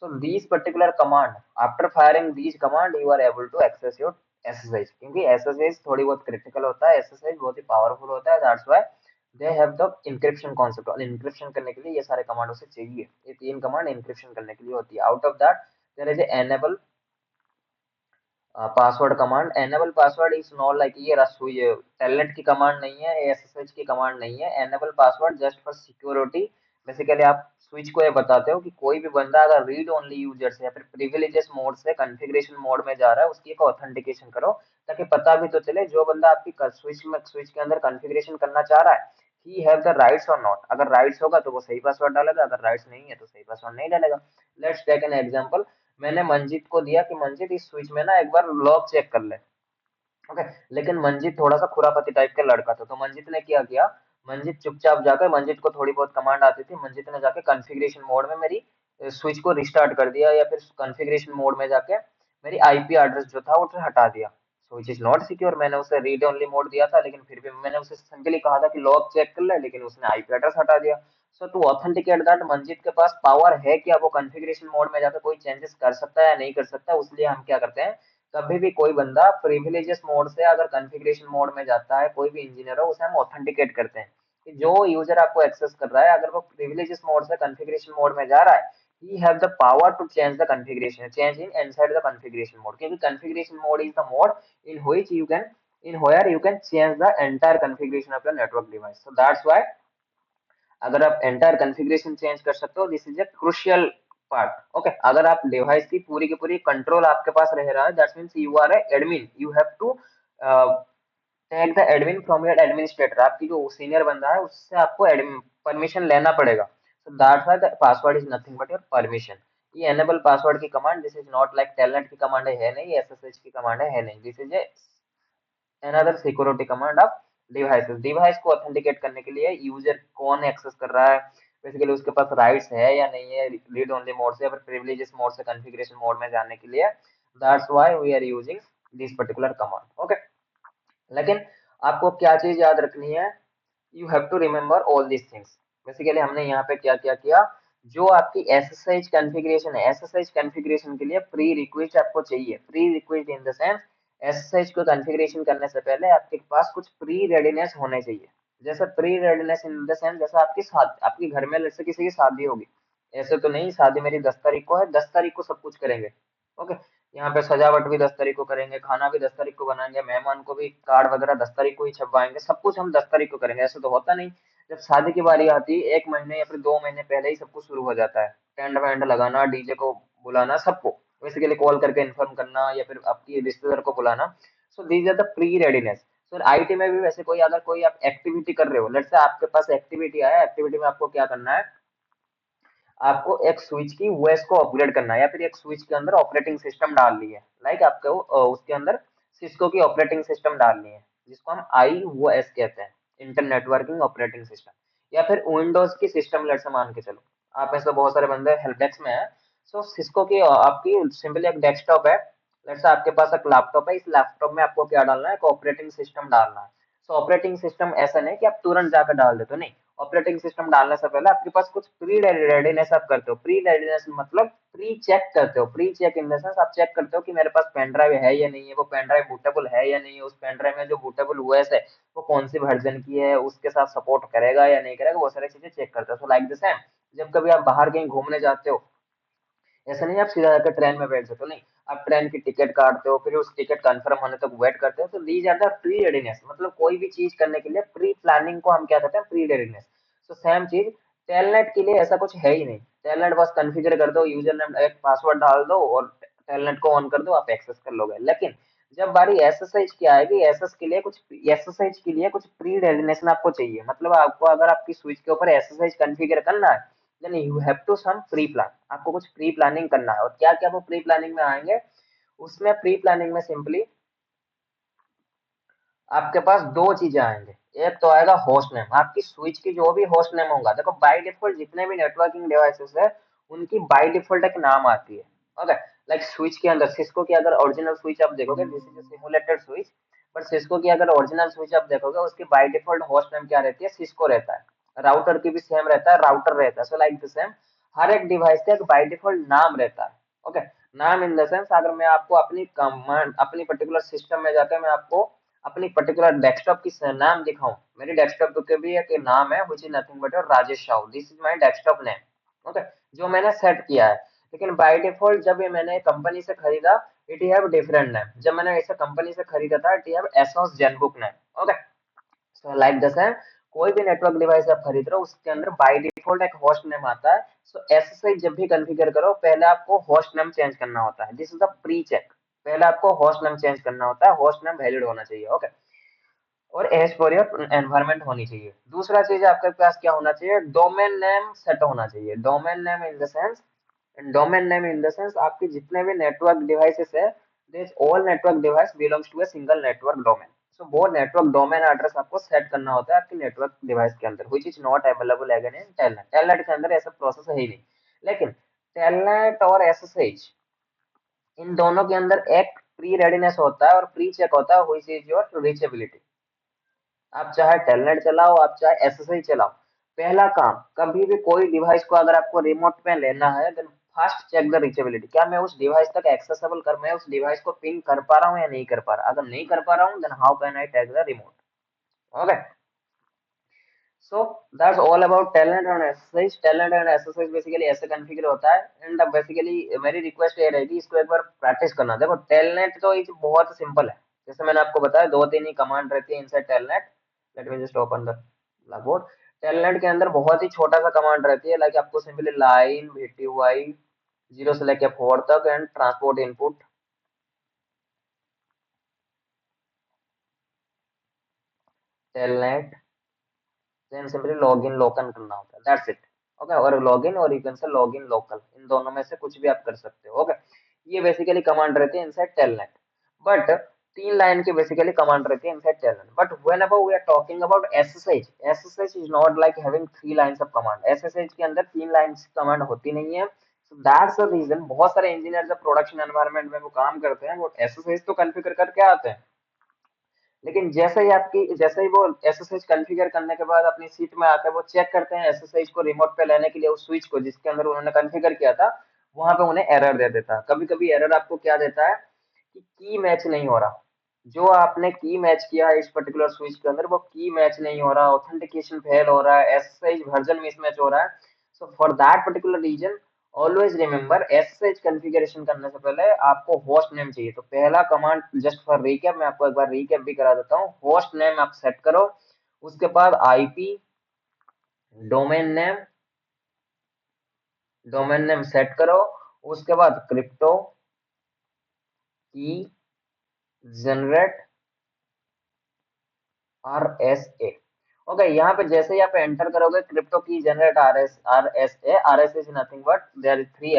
So these particular command, after firing these command you are able to access your SSH, क्योंकि SSH थोड़ी बहुत क्रिटिकल होता है, SSH बहुत ही पावरफुल होता है, that's why they have the encryption concept. और इंक्रिप्शन करने के लिए ये सारे कमांड उसे चाहिए, ये 3 कमांड इंक्रिप्शन करने के लिए होती है। Out of that there is enable password command. Enable password is not like ये टेलनेट की कमांड नहीं है, एसएसएच की कमांड नहीं है। Enable password just for security. Basically आप स्विच को ये बताते हो कि कोई भी बंदा अगर रीड ओनली यूजर से या फिर प्रिविलेजेस मोड से कॉन्फ़िगरेशन मोड में जा रहा है उसकी एक ऑथेंटिकेशन करो, ताकि पता भी तो चले जो बंदा आपकी स्विच के अंदर कॉन्फ़िगरेशन करना चाह रहा है ही हैव द राइट्स और नॉट। अगर राइट्स होगा तो वो सही पासवर्ड डालेगा, अगर राइट्स नहीं है तो सही पासवर्ड नहीं डालेगा। Let's take an example. मैंने मंजीत को दिया कि मंजीत इस स्विच में ना एक बार लॉग चेक कर ले। ओके, लेकिन मंजीत थोड़ा सा खुरापती टाइप का लड़का था, तो मंजीत ने क्या किया, मंजीत चुपचाप जाकर, मंजीत को थोड़ी बहुत कमांड आती थी, मंजीत ने जाके कॉन्फ़िगरेशन मोड में मेरी स्विच को रिस्टार्ट कर दिया, या फिर कॉन्फ़िगरेशन मोड में जाके मेरी आईपी एड्रेस जो था वो हटा दिया। सो विच इज नॉट सिक्योर। मैंने उसे रीड ओनली मोड दिया था, लेकिन फिर भी मैंने उसे सिंपली कहा था कि लॉग चेक कर ले, लेकिन उसने आईपी एड्रेस हटा दिया। सो टू ऑथेंटिकेट दैट मंजीत के पास पावर है क्या, वो कॉन्फ़िगरेशन मोड में जाकर कोई चेंजेस कर सकता है या नहीं कर सकता, उसलिए हम क्या करते हैं, कभी भी कोई बंदा प्रिविलेजेस मोड से अगर कॉन्फ़िगरेशन मोड में जाता है, कोई भी इंजीनियर हो, उसे हम ऑथेंटिकेट करते हैं कि जो यूजर आपको एक्सेस कर रहा है अगर वो प्रिविलेजेस मोड से कॉन्फ़िगरेशन मोड में जा रहा है he have the power to change the configuration, change in inside the configuration mode, क्योंकि configuration mode is the mode in which you can, in where you can change the entire configuration of your network device। So that's why अगर आप एंटायर कॉन्फ़िगरेशन चेंज कर सकते हो, this is a crucial part. Okay, अगर आप डिवाइस की पूरी कंट्रोल आपके पास रह रहा है, that means you are a admin, you have to take the admin from your administrator. आपकी जो सीनियर बंदा है उससे आपको परमिशन लेना पड़ेगा। सो that's why the password is nothing but your permission. ये एनेबल पासवर्ड की command, this is not like telnet की कमांड है नहीं, एसएसएच की कमांड है नहीं, this is a another security command of devices. Device को ऑथेंटिकेट करने के लिए यूजर कौन एक्सेस कर रहा है, बेसिकली उसके पास राइट्स है या नहीं है रीड ओनली मोड से या फिर प्रिविलेजेस मोड से कॉन्फ़िगरेशन मोड में जाने के लिए, that's why we are using this particular command. Okay, लेकिन आपको क्या चीज याद रखनी है, you have to remember all these things. Basically हमने यहाँ पे क्या क्या किया, जो आपकी एसएसएच कॉन्फ़िगरेशन है, एसएसएच कॉन्फ़िगरेशन के लिए प्री रिक्वेस्ट आपको चाहिए। Pre request in the sense SSH को कॉन्फ़िगरेशन करने से पहले आपके पास कुछ प्री रेडीनेस होने चाहिए। जैसे pre readiness in the sense, जैसे आपकी घर में जैसे किसी की शादी होगी, ऐसे तो नहीं शादी मेरी 10 तारीख को है, 10 तारीख को सब कुछ करेंगे। ओके, यहाँ पे सजावट भी 10 तारीख को करेंगे, खाना भी 10 तारीख को बनाएंगे, मेहमान को भी कार्ड वगैरह 10 तारीख को ही छपवाएंगे, सब कुछ हम 10 तारीख को करेंगे, ऐसे तो होता नहीं। जब शादी की बारी आती है 1 महीने या फिर 2 महीने पहले ही सब कुछ शुरू हो जाता है, टेंट वेंट लगाना, डीजे को बुलाना, सबको बेसिकली कॉल करके इन्फॉर्म करना या फिर आपकी रिश्तेदार को बुलाना। So these are the pre readiness. So IT में भी वैसे कोई अगर कोई आप एक्टिविटी कर रहे हो, लेट्स से आपके पास एक्टिविटी आया, एक्टिविटी में आपको क्या करना है, आपको एक स्विच की ओएस को अपग्रेड करना है या फिर एक स्विच के अंदर ऑपरेटिंग सिस्टम डालनी है, लाइक आपको उसके अंदर सिस्को की ऑपरेटिंग सिस्टम डालनी है, जिसको हम आई वो एस कहते हैं, इंटर नेटवर्किंग ऑपरेटिंग सिस्टम, या फिर विंडोज की सिस्टम लेट से मान के चलो। आप में से बहुत सारे बंदे हेल्प डेस्क में है। सो सिस्को की आपकी सिंपली एक डेस्कटॉप है, लेट से आपके पास एक लैपटॉप है, इस लैपटॉप में आपको क्या डालना है, एक ऑपरेटिंग सिस्टम डालना है। सो ऑपरेटिंग सिस्टम ऐसा नहीं कि आप तुरंत जाकर डाल देते हो, नहीं, ऑपरेटिंग सिस्टम डालने से पहले आपके पास कुछ प्री रेडीनेस आप करते हो। प्री रेडीनेस मतलब प्री चेक करते हो। Pre check in the sense आप चेक करते हो कि मेरे पास पेन ड्राइव है या नहीं है, वो पेन ड्राइव बूटेबल है या नहीं है, उस पेन ड्राइव में जो बूटेबल ओएस है वो कौन सी वर्जन की है, उसके साथ सपोर्ट करेगा या नहीं करेगा, वो सारी चीजें चेक करते हो। सो लाइक द सेम, जब कभी आप बाहर कहीं घूमने जाते हो, ऐसा नहीं आप सीधा जाकर ट्रेन में बैठ सकते हो, नहीं, आप ट्रेन की टिकट काटते हो, फिर उस टिकट कंफर्म होने तक वेट करते हो। तो these are the pre readiness, मतलब कोई भी चीज करने के लिए प्री प्लानिंग को हम क्या कहते हैं, प्री रेडीनेस। तो सेम चीज टेलनेट के लिए ऐसा कुछ है ही नहीं। टेलनेट बस कॉन्फ़िगर कर दो, यूजर नेम एक पासवर्ड डाल दो और टेलनेट को ऑन कर दो, आप एक्सेस कर लोगे। लेकिन जब बारी एसएसएच की आएगी, एसएसएच के लिए कुछ प्री रेडिनेशन आपको चाहिए। मतलब आपको अगर आपकी स्विच के ऊपर एसएसएच कॉन्फ़िगर करना है, then you have to some pre plan, आपको कुछ प्री प्लानिंग करना है। और क्या क्या वो प्री प्लानिंग में आएंगे, उसमें प्री प्लानिंग में सिंपली आपके पास दो चीजें आएंगे। एक तो आएगा होस्ट नेम, आपकी स्विच की जो भी होस्ट नेम होगा, देखो बाय डिफॉल्ट जितने भी नेटवर्किंग डिवाइसेस है उनकी बाय डिफॉल्ट एक नाम आती है। ओके, लाइक स्विच के अंदर सिस्को की अगर ओरिजिनल स्विच आप देखोगे, this is a simulated switch, but Cisco की अगर ओरिजिनल स्विच आप देखोगे, उसकी बाय डिफॉल्ट होस्ट नेम क्या रहती है, सिस्को रहता है। राउटर की भी सेम रहता है, राउटर रहता है। सो लाइक द सेम, हर एक डिवाइस का एक बाय डिफॉल्ट नाम रहता है। ओके, नाम इन द सेंस, अगर मैं आपको अपनी कमांड, अपनी पर्टिकुलर सिस्टम में जाकर मैं आपको अपनी पर्टिकुलर डेस्कटॉप की नाम दिखाऊं, मेरी डेस्कटॉप के भी एक नाम है which is nothing but Rajesh Sahu, this is my desktop name. Okay, जो मैंने सेट किया है। लेकिन बाय डिफॉल्ट जब ये मैंने कंपनी से खरीदा, इट हैव डिफरेंट नेम। जब मैंने इसे कंपनी से खरीदा था, it have Asus Zenbook name. Okay, so like the same, कोई भी नेटवर्क डिवाइस आप खरीद रहे हो उसके अंदर बाय डिफॉल्ट एक होस्ट नेम आता है। सो एसएसआई जब भी कॉन्फ़िगर करो, पहले आपको होस्ट नेम चेंज करना होता है। This is the pre check, पहले आपको होस्ट नेम चेंज करना होता है, होस्ट नेम वैलिड होना चाहिए। ओके, और एज पर योर एनवायरमेंट होनी चाहिए। दूसरा चीज आपके पास क्या होना चाहिए, डोमेन नेम सेट होना चाहिए। Domain name in the sense आपके जितने भी नेटवर्क डिवाइसेस है, this all network device belongs to a single network domain. So वो नेटवर्क डोमेन एड्रेस आपको सेट करना होता है आपके नेटवर्क डिवाइस के अंदर, which is not available again in telnet. Telnet के अंदर ऐसा प्रोसेस है ही नहीं। लेकिन टेलनेट और एसएसएच, इन दोनों के अंदर एक प्री रेडीनेस होता है और प्री चेक होता है, व्हिच इज योर रीचेबिलिटी। आप चाहे टेलनेट चलाओ, आप चाहे एसएसआई चलाओ, पहला काम, कभी भी कोई डिवाइस को अगर आपको रिमोट पे लेना है, then first check the reachability. क्या मैं उस डिवाइस तक एक्सेसिबल कर, मैं उस डिवाइस को पिंग कर पा रहा हूँ या नहीं कर पा रहा। अगर नहीं कर पा रहा हूँ, then how can I take the remote. Okay, so that's all about telnet and SSI. Telnet and SSI basically ऐसे कॉन्फ़िगर होता है। एंड बेसिकली मेरी रिक्वेस्ट ये रहेगी, इसको एक बार प्रैक्टिस करना। देखो टेलनेट तो इज बहुत सिंपल है, जैसे मैंने आपको बताया, दो तीन ही कमांड रहती है inside telnet. Late me just open the blackboard. Telnet के अंदर बहुत ही छोटा सा कमांड रहती है, लाइक आपको सिंपली लाइन VTY 0 से लेके 4 तक and transport input telnet, then simply login local करना होता है, दैट्स इट। ओके, और लॉगिन और you can say login local, इन दोनों में से कुछ भी आप कर सकते हो। ओके, ये बेसिकली कमांड रहती है इनसाइड टेलनेट। बट तीन लाइन की बेसिकली कमांड रहती है inside telnet. But whenever we are talking about SSH, SSH is not like having three lines of command. SSH के अंदर तीन लाइंस कमांड होती नहीं है। सो दैट्स द रीजन बहुत सारे इंजीनियर जब प्रोडक्शन एनवायरनमेंट में वो काम करते हैं, वो एसएसएच तो कॉन्फ़िगर करके आते हैं, लेकिन जैसे ही वो एसएसएच कॉन्फ़िगर करने के बाद अपनी सीट में आकर वो चेक करते हैं एसएसएच को रिमोट पे लेने के लिए, उस स्विच को जिसके अंदर उन्होंने कॉन्फ़िगर किया था, वहां पे उन्हें एरर दे देता है। कभी कभी एरर आपको क्या देता है कि की मैच नहीं हो रहा, जो आपने की मैच किया है इस पर्टिकुलर स्विच के अंदर, वो की मैच नहीं हो रहा, ऑथेंटिकेशन फेल हो रहा है, एसएसएच वर्जन मिसमैच हो रहा है। So for that particular reason, always remember SSH configuration करने से पहले आपको होस्ट नेम चाहिए। तो पहला कमांड, जस्ट फॉर रिकैप, मैं आपको एक बार रिकैप भी करा देता हूँ। होस्ट नेम आप सेट करो, उसके बाद IP, domain name, domain name set करो, उसके बाद क्रिप्टो की जनरेट RSA। ओके, यहाँ पे जैसे ही आप एंटर करोगे क्रिप्टो की generate RSA is nothing but there is three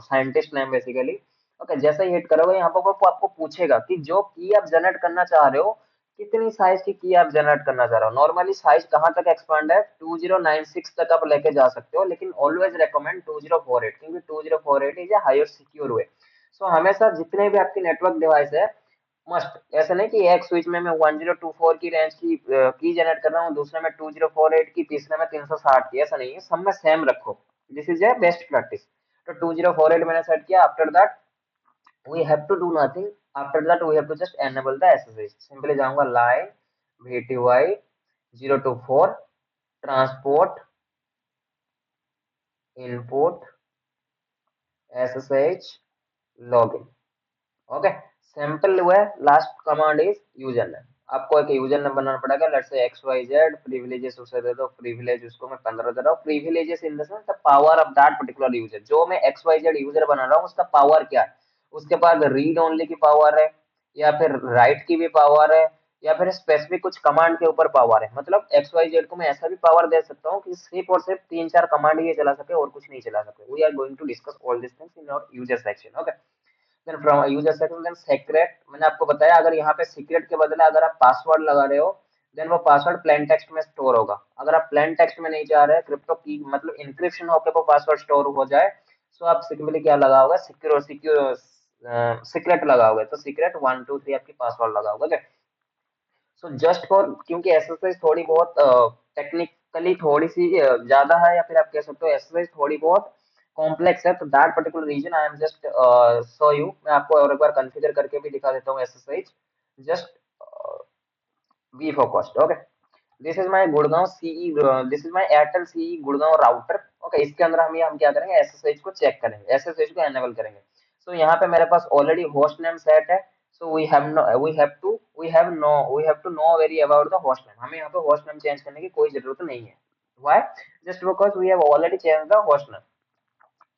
scientist name basically. Okay, जैसे ही हिट करोगे यहाँ पर वो आपको पूछेगा कि जो की आप जनरेट करना चाह रहे हो, कितनी साइज की आप जनरेट करना चाह रहे हो। नॉर्मली साइज कहाँ तक एक्सपांड है, 2096 तक आप लेके जा सकते हो, लेकिन ऑलवेज रेकमेंड 2048, क्योंकि 2048 is a higher secure way. So हमेशा जितने भी आपकी नेटवर्क डिवाइस है, मस्ट, ऐसा नहीं कि एक स्विच में मैं 1024 की रेंज की जनरेट कर रहा हूँ, दूसरे में 2048 की, तीसरे में 360 की, ऐसा नहीं है, सब में सेम रखो। This is a best practice. तो 2048 मैंने सेट किया, after that we have to do nothing, after that we have to just enable the SSH। Simply जाऊंगा line VTY 024 transport input SSH login. Okay, simple हुआ। Last command is user name. आपको एक यूजर नेम बनाना पड़ेगा, लेट्स से XYZ, प्रिविलेजेस उसे दे दो, प्रिविलेज उसको मैं 15 दे रहा हूँ। Privileges in the sense the power of that particular user, जो मैं XYZ यूजर बना रहा हूँ उसका पावर क्या है। उसके पास रीड ओनली की पावर है, या फिर राइट की भी पावर है, या फिर स्पेसिफिक कुछ कमांड के ऊपर पावर है। मतलब XYZ को मैं ऐसा भी पावर दे सकता हूँ कि सिर्फ और सिर्फ 3-4 कमांड ये चला सके और कुछ नहीं चला सके। We are going to discuss all this things in our user section. Okay, then from user section, then secret. मैंने आपको बताया अगर यहाँ पे सीक्रेट के बदले अगर आप पासवर्ड लगा रहे हो, देन वो पासवर्ड प्लेन टेक्स्ट में स्टोर होगा। अगर आप प्लेन टेक्स्ट में नहीं चाह रहे, क्रिप्टो की मतलब इंक्रिप्शन होकर वो पासवर्ड स्टोर हो जाए, तो आप सिंपली क्या लगाओगे, सिक्योर सिक्योर सीक्रेट लगाओगे। तो सीक्रेट 123 आपकी पासवर्ड लगाओगे। सो जस्ट फॉर, क्योंकि एक्सरसाइज थोड़ी बहुत टेक्निकली थोड़ी सी ज्यादा है, या फिर आप कह सकते हो एक्सरसाइज थोड़ी बहुत कॉम्प्लेक्स है, तो that particular reason I am just show you. मैं आपको और एक बार कॉन्फ़िगर करके भी दिखा देता हूँ exercise. Just be focused. Okay, this is my Gurgaon CE, this is my Airtel CE Gurgaon router. Okay, इसके अंदर हम क्या करेंगे, एसएसएच को चेक करेंगे, एसएसएच को एनेबल करेंगे। सो यहाँ पे मेरे पास ऑलरेडी होस्ट नेम सेट है। So we have to know very about the host name. हमें यहाँ पे होस्ट नेम चेंज करने की कोई जरूरत नहीं है। Why? Just because we have already change the host name.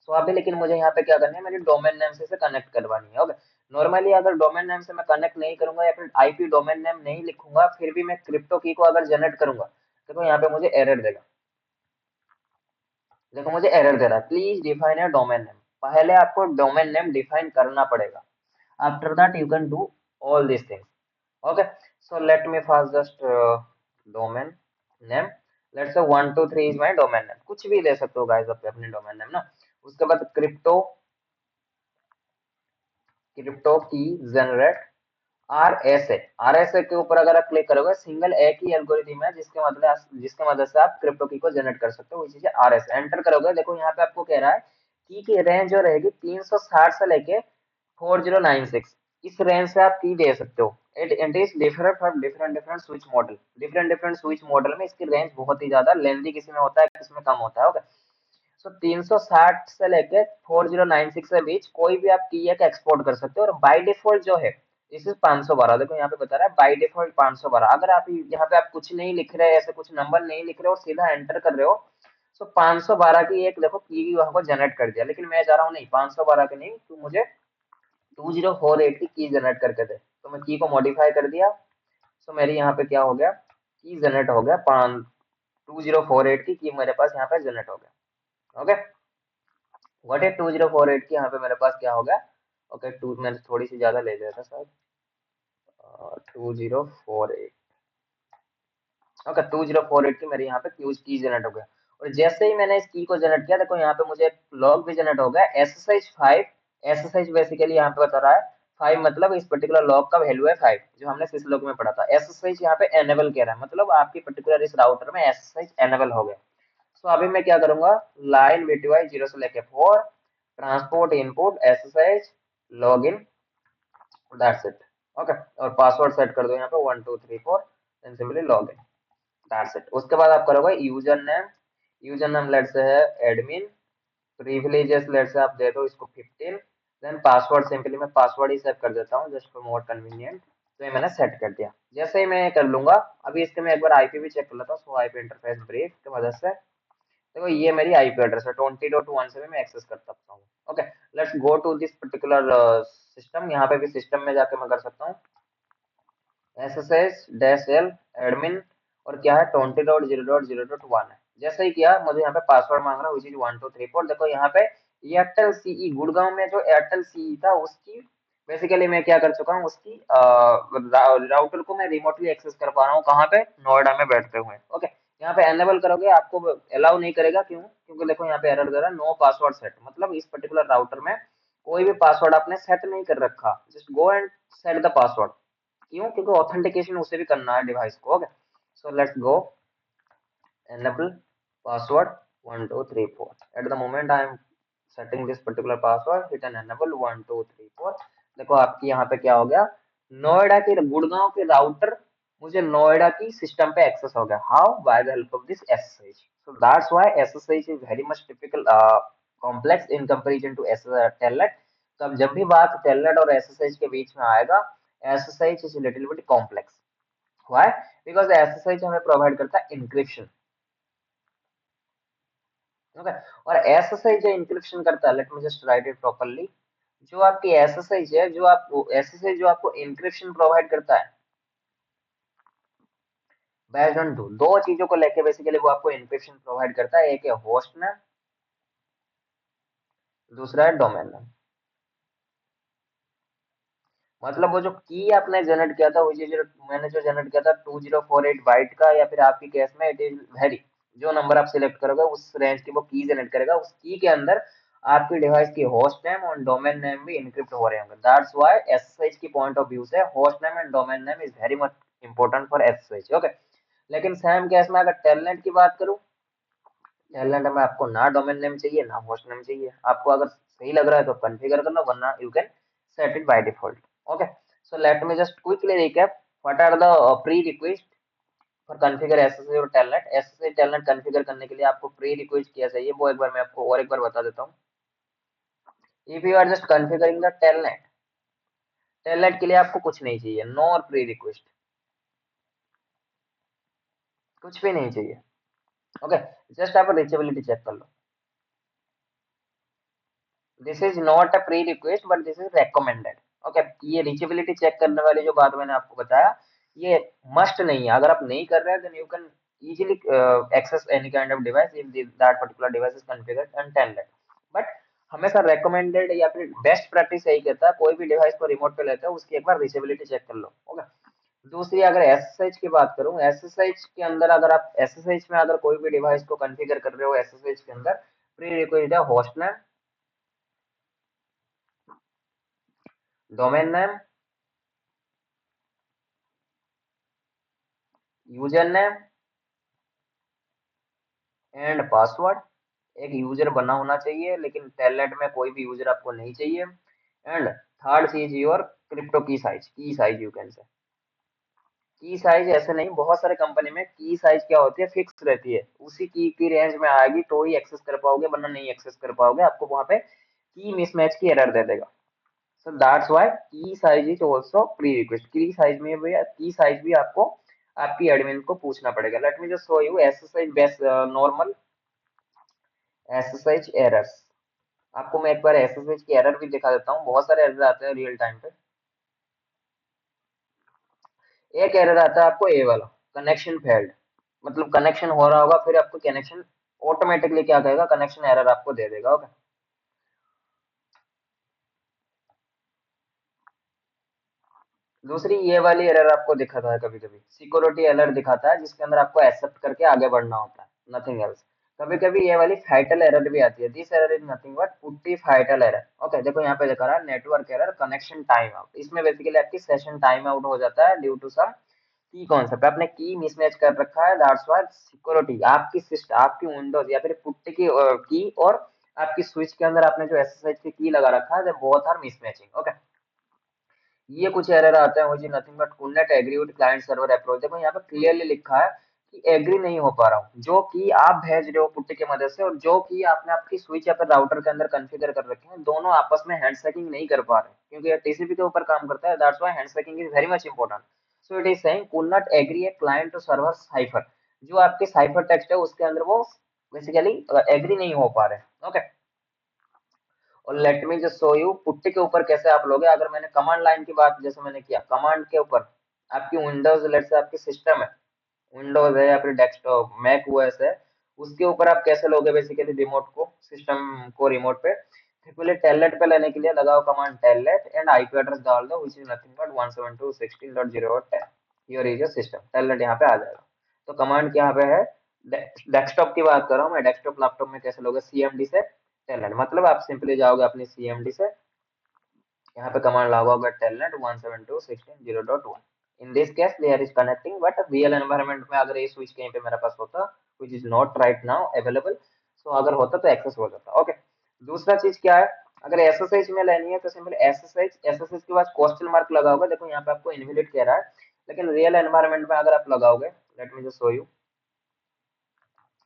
So अभी लेकिन मुझे यहाँ पे क्या करना है, मेरी डोमेन नेम से कनेक्ट करवानी है। ओके, नॉर्मली अगर डोमेन नेम से मैं कनेक्ट नहीं करूंगा, या फिर आईपी डोमेन नेम नहीं लिखूंगा, फिर भी मैं क्रिप्टो की को अगर जनरेट करूंगा, देखो यहाँ पे मुझे एरर देगा। देखो मुझे एरर दे रहा है, please define a domain name. पहले आपको डोमेन नेम डिफाइन करना पड़ेगा, after that you can do all this things. Okay, so let me first just domain name, let's से 123 इज माय डोमेन नेम। कुछ भी दे सकते हो गाइस अपने डोमेन नेम ना। उसके बाद क्रिप्टो, क्रिप्टो की जनरेट आरएसए। आरएसए के ऊपर अगर आप क्लिक करोगे, सिंगल एक ही एल्गोरिथम है जिसके मदद से आप क्रिप्टो की को जनरेट कर सकते हो, वो चीज है आरएसए। एंटर करोगे, देखो यहाँ पे आपको कह रहा है की रेंज जो रहेगी 360 से लेके 4096, इस रेंज से आप की दे सकते हो। It is different for different different switch model. Different different switch model में इसकी रेंज बहुत ही ज्यादा लेंथी, किसी में होता है किसी में कम होता है। ओके, सो 360 से लेके 4096 के बीच कोई भी आप की एक एक्सपोर्ट कर सकते हो। और बाय डिफॉल्ट जो है इस 512, देखो यहाँ पे बता रहा है बाय डिफॉल्ट 512। अगर आप यहाँ पे आप कुछ नहीं लिख रहे, ऐसे कुछ नंबर नहीं लिख रहे और सीधा एंटर कर रहे हो, तो 512 की एक देखो की वहां को जनरेट कर दिया। लेकिन मैं चाह रहा हूँ नहीं, 512 की नहीं, तो मुझे 2048 की जनरेट करके दे। तो मैं की को मॉडिफाई कर दिया। तो मेरी यहाँ पे क्या हो गया, की जनरेट हो गया, 2048 की मेरे पास यहाँ पे जनरेट हो गया। ओके, व्हाट है 2048 की, यहाँ पे मेरे पास क्या हो गया। ओके, टू मैंने थोड़ी सी ज्यादा ले लिया था शायद, 2048। ओके, 2048 की मेरे यहाँ पे की जनरेट हो गया। और जैसे ही मैंने इस की को जनरेट किया, देखो यहाँ पे मुझे एक लॉग भी जनरेट हो गया, SSH5। SSH बेसिकली यहाँ पे बता रहा है 5, मतलब इस पर्टिकुलर लॉग का वैल्यू है 5, जो हमने सिस लॉग में पढ़ा था। SSH यहाँ पे एनेबल कह रहा है, मतलब आपकी पर्टिकुलर इस राउटर में SSH एनेबल हो गया। तो अभी मैं क्या करूंगा, लाइन VTY 0 से लेके 4 transport input SSH login, that's it. Okay, और पासवर्ड सेट कर दो यहाँ पे 1234, then simply login, that's it. उसके बाद आप करोगे user name. User name let's say है एडमिन, प्रिविलेजेस लेट्स से आप दे दो इसको 15, देन पासवर्ड सिंपली मैं पासवर्ड ही सेट कर देता हूँ जस्ट फॉर मोर कन्वीनियंट। तो ये मैंने सेट कर दिया। जैसे ही मैं कर लूंगा, अभी इसके मैं एक बार आईपी भी चेक कर लेता हूँ। सो आईपी इंटरफेस ब्रीफ की मदद से देखो ये मेरी आईपी एड्रेस है, 20.1 से भी मैं एक्सेस कर सकता हूँ। Okay, let's go to this particular system. यहाँ पे भी सिस्टम में जाके मैं कर सकता हूँ SSH-L एडमिन, और क्या है 20.0.0.1 है। जैसे ही किया, मुझे यहाँ पे पासवर्ड मांग रहा है, विच इज 1234। देखो यहाँ पे एयरटेल सीई गुड़गांव में जो एयरटेल सीई था उसकी बेसिकली मैं क्या कर चुका हूँ, उसकी राउटर को मैं रिमोटली एक्सेस कर पा रहा हूँ, कहाँ पे, नोएडा में बैठते हुए। ओके, यहाँ पे एनेबल करोगे आपको अलाउ नहीं करेगा, क्यों, क्योंकि देखो यहाँ पे एरर दे रहा है नो पासवर्ड सेट, मतलब इस पर्टिकुलर राउटर में कोई भी पासवर्ड आपने सेट नहीं कर रखा, just go and set the password. क्यों? क्योंकि ऑथेंटिकेशन उसे भी करना है डिवाइस को। Okay, so let's go enable password 1234. At the moment I am setting this particular password, hit and enable 1234। देखो आपकी यहाँ पे क्या हो गया, नोएडा के गुड़गांव के राउटर मुझे नोएडा की सिस्टम पे एक्सेस हो गया। How? By the help of this SSH. So that's why SSH is very much typical complex in comparison to telnet. तो अब जब भी बात टेलनेट और एसएसएच के बीच में आएगा, SSH is little bit complex. Why? Because SSH हमें प्रोवाइड करता है इंक्रिप्शन। ओके, और एसएसआई जो इंक्रिप्शन करता है, late me just right it properly. जो आपकी एसएसआई है, जो आपको एसएसआई जो आपको इंक्रिप्शन प्रोवाइड करता है, बेस्ड ऑन दो चीजों को लेके बेसिकली वो आपको इंक्रिप्शन प्रोवाइड करता है। एक है होस्ट नेम, दूसरा है डोमेन नेम। मतलब वो जो की आपने जनरेट किया था, वो जो मैंने जो जनरेट किया था 2048 बाइट का, या फिर आपकी केस में इट इज वेरी, जो नंबर आप सिलेक्ट करोगे उस रेंज की वो की जनरेट करेगा। उस की के अंदर आपकी डिवाइस की होस्ट नेम और डोमेन नेम भी इनक्रिप्ट हो रहे होंगे। दैट्स व्हाई एसएसएच की पॉइंट ऑफ व्यू से host name and domain name is very much important for SSH. Okay, लेकिन सेम केस में अगर टेलनेट की बात करूं, टेलनेट में आपको ना डोमेन नेम चाहिए ना होस्ट नेम चाहिए। आपको अगर सही लग रहा है तो कॉन्फ़िगर कर लो, वरना you can set it by default. Okay, so let me just quickly recap what are the pre request for configure SSH और टेलनेट। एसएसएच टेलनेट कॉन्फ़िगर करने के लिए आपको प्री रिक्वेस्ट क्या चाहिए, वो एक बार मैं आपको और एक बार बता देता हूँ। If you are just configuring the telnet, telnet के लिए आपको कुछ नहीं चाहिए, नो और प्री रिक्वेस्ट, कुछ भी नहीं चाहिए। ओके, जस्ट आप रीचेबिलिटी चेक कर लो। This is not a pre request but this is recommended. Okay, ये रीचेबिलिटी चेक करने वाली जो बात मैंने आपको बताया, ये मस्ट नहीं है। अगर आप नहीं कर रहे हैं then you can easily access any kind of device if that particular device is configured and tended। But हमेशा recommended या फिर बेस्ट प्रैक्टिस यही कहता है, कोई भी डिवाइस को रिमोट पे लेते हो उसकी एक बार रीचेबिलिटी चेक कर लो। ओके, दूसरी अगर एसएसएच की बात करूं, एसएसएच के अंदर अगर आप एसएसएच में अगर कोई भी डिवाइस को कॉन्फ़िगर कर रहे हो एसएसएच के अंदर, प्री रिक्वेस्ट है host name, domain name, user name and password. एक यूजर बना होना चाहिए, लेकिन टेलनेट में कोई भी यूजर आपको नहीं चाहिए। एंड थर्ड चीज योर क्रिप्टो की साइज यू कैन से। की साइज ऐसे नहीं, बहुत सारे कंपनी में की साइज क्या होती है, फिक्स रहती है, उसी की रेंज में आएगी तो ही एक्सेस कर पाओगे, वरना नहीं एक्सेस कर पाओगे, आपको वहां पे की मिसमैच की एरर दे देगा। सो दैट्स व्हाई की size is also pre request. की साइज में भी, की साइज भी आपको आपकी एडमिन को पूछना पड़ेगा। Late me just show you SSH best normal SSH errors. आपको मैं एक बार एसएसएच की एरर भी दिखा देता हूँ, बहुत सारे एरर आते हैं रियल टाइम पे। एक एरर आता है आपको ए वाला, कनेक्शन फेल्ड, मतलब कनेक्शन हो रहा होगा फिर आपको कनेक्शन ऑटोमेटिकली क्या कहेगा, कनेक्शन एरर आपको दे देगा। ओके, दूसरी ये वाली एरर आपको दिखाता है, कभी कभी सिक्योरिटी एरर दिखाता है जिसके अंदर आपको एक्सेप्ट करके आगे बढ़ना होता है, नथिंग एल्स। कभी कभी ये वाली फाइटल एरर भी आती है, this error is nothing but putty fatal error. Okay, देखो यहाँ पे दिखा रहा है network error connection time out. इसमें बेसिकली आपकी सेशन टाइम आउट हो जाता है ड्यू टू सम की कॉन्सेप्ट, आपने की मिसमैच कर रखा है। दैट्स व्हाई सिक्योरिटी आपकी सिस्टम, आपकी विंडोज या फिर पुट्टी की की और आपकी स्विच के अंदर आपने जो एसएसएच की लगा रखा है, बोथ आर मिसमैचिंग। ओके, ये कुछ एरर आते हैं which is nothing but could not agree with client server approach. देखो यहाँ पे क्लियरली लिखा है कि एग्री नहीं हो पा रहा हूँ, जो कि आप भेज रहे हो पुट्टी की मदद से और जो कि आपने आपकी स्विच या फिर राउटर के अंदर कॉन्फ़िगर कर रखे हैं, दोनों आपस में हैंडशेकिंग नहीं कर पा रहे, क्योंकि ये टीसीपी के ऊपर काम करता है। That's why handshaking is very much important. So it is saying could not agree a client to server cipher. जो आपके साइफर टेक्स्ट है उसके अंदर वो बेसिकली एग्री नहीं हो पा रहे। ओके, और late me just show you putty के ऊपर कैसे आप लोगे। अगर मैंने कमांड लाइन की बात जैसे मैंने किया, कमांड के ऊपर आपकी विंडोज, लेट से आपकी सिस्टम है, विंडोज है या फिर डेस्कटॉप मैक ओएस है, उसके ऊपर आप कैसे लोगे बेसिकली रिमोट को, सिस्टम को रिमोट पे। सिंपली टेलनेट पे लेने के लिए लगाओ command telnet and IP address डाल दो which is nothing but 172.16.0.10। Here is your system, telnet यहाँ पे आ जाएगा। तो कमांड यहाँ पे है, डेस्कटॉप की बात कर रहा हूँ मैं, डेस्कटॉप लैपटॉप में कैसे लोगे सीएमडी से टेलनेट, मतलब आप सिंपली जाओगे अपनी सीएमडी से यहाँ पे कमांड लगा होगा telnet 172.16.0.1। In this case there is connecting, but real environment में अगर ये स्विच कहीं पे मेरे पास होता which is not right now available, so अगर होता तो एक्सेस हो जाता। ओके, दूसरा चीज क्या है, अगर एसएसएच में लेनी है तो सिंपल एसएसएच, एसएसएच के बाद क्वेश्चन मार्क लगा होगा, देखो यहाँ पे आपको इनवैलिड कह रहा है, लेकिन रियल एनवायरनमेंट में अगर आप लगाओगे, late me just show you,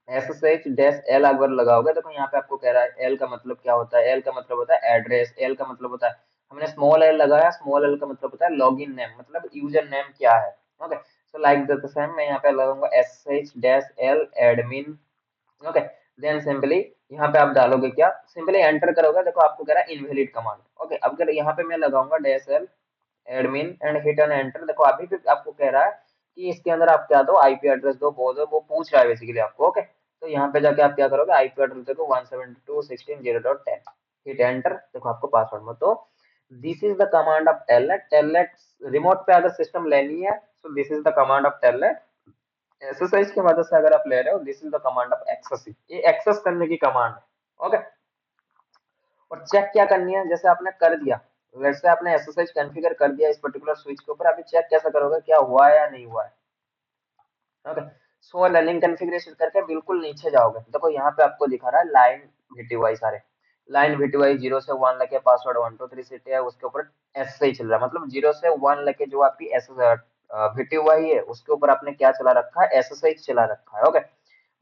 SSH dash L अगर लगाओगे, देखो यहाँ पे आपको कह रहा है एल का मतलब क्या होता है, एल का मतलब होता है एड्रेस, एल का मतलब होता है, हमने स्मॉल एल लगाया, स्मॉल एल का मतलब होता है लॉगिन नेम, मतलब यूजर नेम क्या है। Okay, so like the same मैं यहाँ पे लगाऊंगा SSH dash L admin. Okay, then simply यहाँ पे आप डालोगे क्या, सिंपली एंटर करोगे, देखो आपको कह रहा है इनवैलिड कमांड। ओके, अब अगर यहाँ पे मैं लगाऊंगा dash L admin and hit an enter, देखो अभी भी आपको कह रहा है कि इसके अंदर आप क्या दो, आईपी एड्रेस दो, वो पूछ रहा है बेसिकली आपको। ओके, तो यहाँ पे जाके आप क्या करोगे, आईपी एड्रेस देखो 172.16.0.10, हिट एंटर, देखो आपको पासवर्ड मत दो। This is the command of telnet. Telnet remote पे अगर सिस्टम लेनी है, so this is the command of telnet. Exercise की मदद से अगर आप ले रहे हो, this is the command of access, ये एक्सेस करने की कमांड है। ओके, और चेक क्या करनी है, जैसे आपने कर दिया, वैसे आपने एसएसएच कॉन्फ़िगर कर दिया इस पर्टिकुलर स्विच के ऊपर, अभी चेक कैसे करोगे क्या हुआ है या नहीं हुआ है। ओके, सो रनिंग कॉन्फ़िगरेशन करके बिल्कुल नीचे जाओगे, देखो यहाँ पे आपको दिखा रहा है लाइन वीटीवाई, सारे लाइन वीटीवाई 0 से 1 लेके पासवर्ड 123 सिटी है, उसके ऊपर एस से ही चल रहा है, मतलब 0 से 1 लेके जो आपकी एस वीटीवाई है उसके ऊपर आपने क्या चला रखा है, एसएसएच चला रखा है। ओके,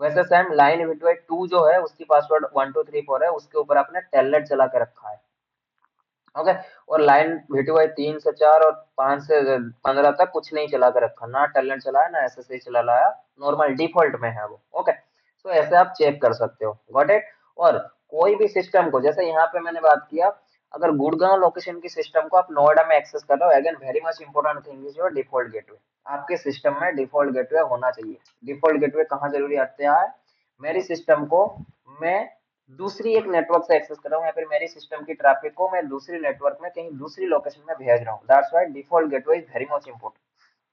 वैसे सेम लाइन वीटीवाई 2 जो है उसकी पासवर्ड 1234 है, उसके ऊपर आपने टेलनेट चला के रखा है। ओके, और लाइन वीटीवाई 3 से 4 और 5 से 15 तक कुछ नहीं चला के रखा, ना टैलेंट चलाया ना एसएससी चला लाया, नॉर्मल डिफॉल्ट में है वो। ओके, तो ऐसे आप चेक कर सकते हो, गॉट इट। और कोई भी सिस्टम को, जैसे यहाँ पे मैंने बात किया, अगर गुड़गांव लोकेशन की सिस्टम को आप नोएडा में एक्सेस कर रहे हो, again very much important thing is your default gateway. आपके सिस्टम में डिफॉल्ट गेटवे होना चाहिए। डिफॉल्ट गेटवे कहाँ जरूरी आते हैं, मेरी सिस्टम को मैं दूसरी एक नेटवर्क से एक्सेस कर रहा हूँ, या फिर मेरी सिस्टम की ट्रैफिक को मैं दूसरी नेटवर्क में कहीं दूसरी लोकेशन में भेज रहा हूँ, that's why default gateway is very much important.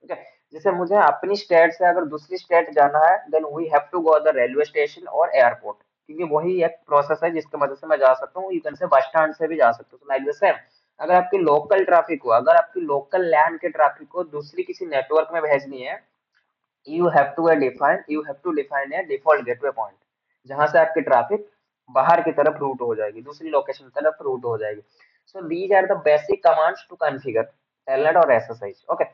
ठीक है, जैसे मुझे अपनी स्टेट से अगर दूसरी स्टेट जाना है, then we have to go the railway station और एयरपोर्ट, क्योंकि वही एक प्रोसेस है जिसकी मदद से मैं जा सकता हूँ, यू कैन से बस स्टैंड से भी जा सकता हूँ, लाइक द सेम। अगर आपकी लोकल ट्रैफिक को, अगर आपकी लोकल लैंड के ट्रैफिक को दूसरी किसी नेटवर्क में भेजनी है, you have to define a default gateway point, जहां से आपकी ट्रैफिक बाहर की तरफ रूट हो जाएगी, दूसरी लोकेशन की तरफ रूट हो जाएगी। So these are the basic commands to configure telnet और एसएसएच। ओके,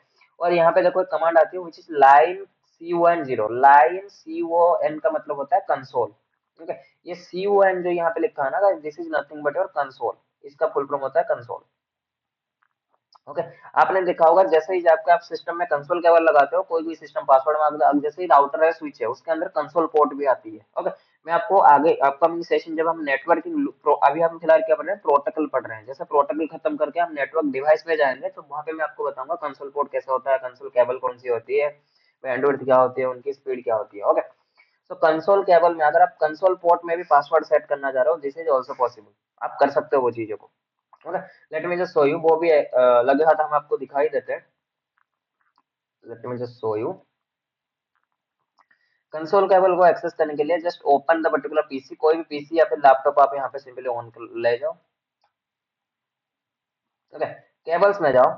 और यहाँ पे देखो एक कमांड आती है which is line CON0। Line CON का मतलब होता है कंसोल। ठीक है, ये CON जो यहाँ पे लिखा है ना, this is nothing but your console, इसका फुल फॉर्म होता है कंसोल। ओके, आपने देखा होगा जैसे ही आपके आप सिस्टम में कंसोल केबल लगाते हो, कोई भी सिस्टम पासवर्ड मांगता है, जैसे ही राउटर है स्विच है उसके अंदर कंसोल पोर्ट भी आती है। ओके, मैं आपको आगे अपकमिंग सेशन जब हम नेटवर्किंग, अभी हम फिलहाल क्या पढ़ रहे हैं, प्रोटोकॉल पढ़ रहे हैं, जैसे प्रोटोकॉल खत्म करके हम नेटवर्क डिवाइस पे जाएंगे तो वहां पे मैं आपको बताऊंगा कंसोल पोर्ट कैसे होता है, कंसोल केबल कौन सी होती है, बैंडविड्थ क्या होती है, उनकी स्पीड क्या होती है। ओके, तो कंसोल केबल में अगर आप कंसोल पोर्ट में भी पासवर्ड सेट करना चाह रहे हो, दिस इज ऑल्सो पॉसिबल, आप कर सकते हो वो चीजों को। Okay, let me just show you, वो भी लगे हाथ हम आपको दिखाई देते हैं। Late me just show you, console cable को एक्सेस करने के लिए just open the particular PC, कोई भी पीसी या फिर लैपटॉप आप यहाँ पे सिंपली ऑन कर ले जाओ। ओके, केबल्स में जाओ,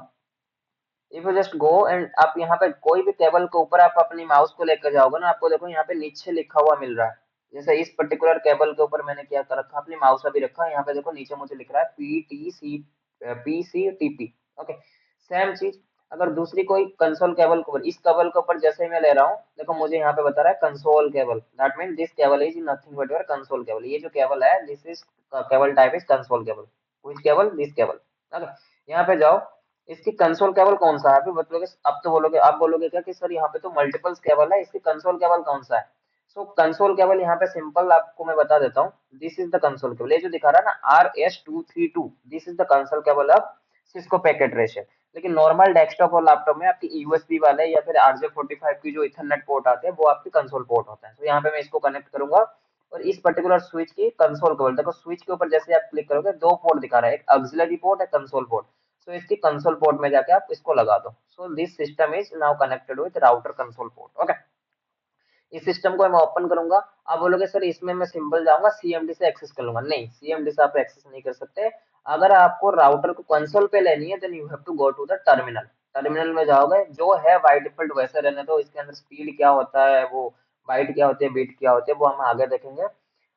if you just go and आप यहाँ पे कोई भी केबल के ऊपर आप अपनी माउस को लेकर जाओगे ना, आपको देखो यहाँ पे नीचे लिखा हुआ मिल रहा है, जैसे इस पर्टिकुलर केबल के ऊपर मैंने क्या कर रखा, अपनी माउस अभी रखा है, यहाँ पे देखो नीचे मुझे लिख रहा है PCTP। ओके, सेम चीज अगर दूसरी कोई कंसोल केबल के ऊपर, इस केबल के ऊपर जैसे ही मैं ले रहा हूँ, देखो मुझे यहाँ पे बता रहा है console cable, that mean this cable is nothing but your console cable, ये जो केबल है this is cable type is console cable, which cable, this cable. Okay, यहाँ पे जाओ, इसकी कंसोल केबल कौन सा है, अभी बोलोगे, अब तो बोलोगे, आप बोलोगे क्या कि सर यहाँ पे तो मल्टीपल्स केबल है, इसकी कंसोल केबल कौन सा है। सो कंसोल केबल यहाँ पे सिंपल आपको मैं बता देता हूँ, this is the console cable, ये जो दिखा रहा है ना RS232, this is the console cable of Cisco packet tracer. लेकिन नॉर्मल डेस्कटॉप और लैपटॉप में आपकी यूएसबी वाले या फिर RJ45 की जो इथरनेट पोर्ट आते हैं वो आपके कंसोल पोर्ट होते हैं। तो यहाँ पे मैं इसको कनेक्ट करूंगा, और इस पर्टिकुलर स्विच की कंसोल केबल, देखो स्विच के ऊपर जैसे आप क्लिक करोगे दो पोर्ट दिखा रहा है, एक ऑक्सिलरी पोर्ट है, कंसोल पोर्ट। सो इसकी कंसोल पोर्ट में जाके आप इसको लगा दो, so this system is now connected with router console port. Okay, इस सिस्टम को मैं ओपन करूंगा। आप बोलोगे सर इसमें मैं सिंपल जाऊंगा सीएमडी से एक्सेस कर लूंगा, नहीं, सीएमडी से आप एक्सेस नहीं कर सकते। अगर आपको राउटर को कंसोल पे लेनी है then you have to go to the terminal. Terminal में जाओगे, जो है बाय डिफॉल्ट वैसे रहने दो, इसके अंदर स्पीड क्या होता है, वो बाइट क्या होती है, बीट क्या होती है, वो हम आगे देखेंगे।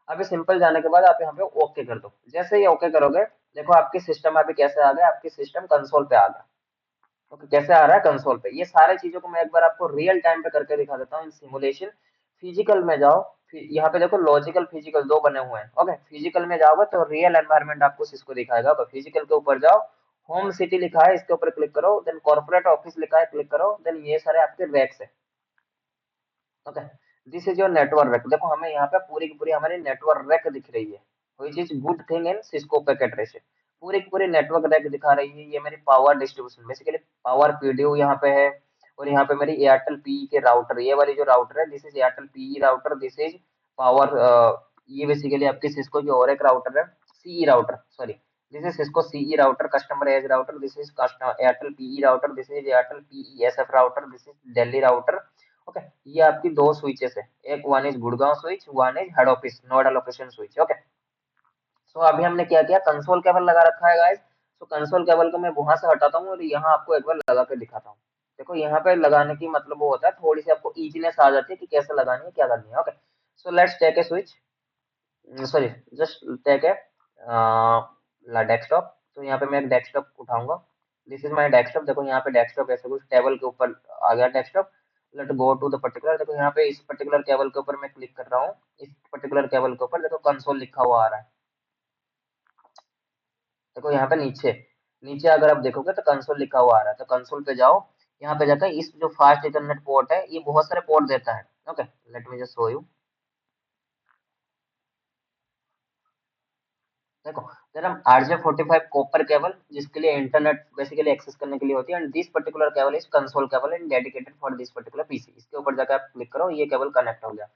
अभी सिंपल जाने के बाद आप यहाँ पे ओके कर दो। जैसे ही ओके करोगे, देखो आपकी सिस्टम अभी कैसे आ गया, आपकी सिस्टम कंसोल पे आ गया। ओके, कैसे आ रहा है कंसोल पे, ये सारे चीजों को मैं एक बार आपको रियल टाइम पे करके दिखा देता हूँ इन सिमुलेशन। फिजिकल में जाओ, यहाँ पे देखो लॉजिकल फिजिकल दो बने हुए हैं। ओके, फिजिकल में जाओगे तो रियल एनवायरनमेंट आपको सिस्को दिखाएगा। फिजिकल के ऊपर जाओ, होम सिटी लिखा है इसके ऊपर क्लिक करो, देन कॉर्पोरेट ऑफिस लिखा है क्लिक करो, देन ये सारे आपके रैक्स है। Okay, this is your network rack. देखो हमें यहाँ पे पूरी की पूरी हमारी नेटवर्क रैक दिख रही है, which is good thing in Cisco packet ratio. पूरी की पूरी नेटवर्क रैक दिखा रही है। ये मेरी power distribution basically power PDU यहाँ पे है, और यहाँ पे मेरी एयरटेल पीई के राउटर, ये वाली जो राउटर है this is Airtel PE router, this is power, ये बेसिकली आपकी सिस्को की और एक राउटर है, CE router, sorry, this is Cisco CE router customer edge router, this is Airtel PE router, this is Airtel PE SF router, this is Delhi router. Okay, ये आपकी दो स्विचेस है, एक one is Gurgaon switch, one is head office Noida location switch. Okay, so अभी हमने क्या किया, कंसोल केबल लगा रखा है गाइस। तो कंसोल केबल को मैं वहां से हटाता हूँ और यहाँ आपको एक बार लगा के दिखाता हूँ। देखो यहाँ पे लगाने की मतलब वो होता है, थोड़ी सी आपको इजीनेस आ जाती है कि कैसे लगानी है क्या करनी है। Okay, so let's take a switch, sorry, just take a desktop. तो यहाँ पे मैं एक डेस्कटॉप उठाऊंगा, दिस इज माय डेस्कटॉप। देखो यहाँ पे डेस्कटॉप ऐसे कुछ टेबल के ऊपर आ गया desktop. Let go to the particular, देखो यहाँ पे इस पर्टिकुलर केबल के ऊपर मैं क्लिक कर रहा हूँ, इस पर्टिकुलर केबल के ऊपर देखो कंसोल लिखा हुआ आ रहा है। देखो यहाँ पे नीचे, नीचे अगर आप देखोगे तो कंसोल लिखा हुआ आ रहा है, तो कंसोल पे जाओ। यहाँ पे जाकर इस जो फास्ट इथरनेट पोर्ट है, ये बहुत सारे पोर्ट देता है। Okay, let me just show you. देखो, देन हम RJ45 कॉपर केबल, जिसके लिए इंटरनेट बेसिकली एक्सेस करने के लिए होती है, and this particular cable is console cable and dedicated for this particular PC. इसके ऊपर जाकर आप क्लिक करो, ये केबल कनेक्ट हो गया।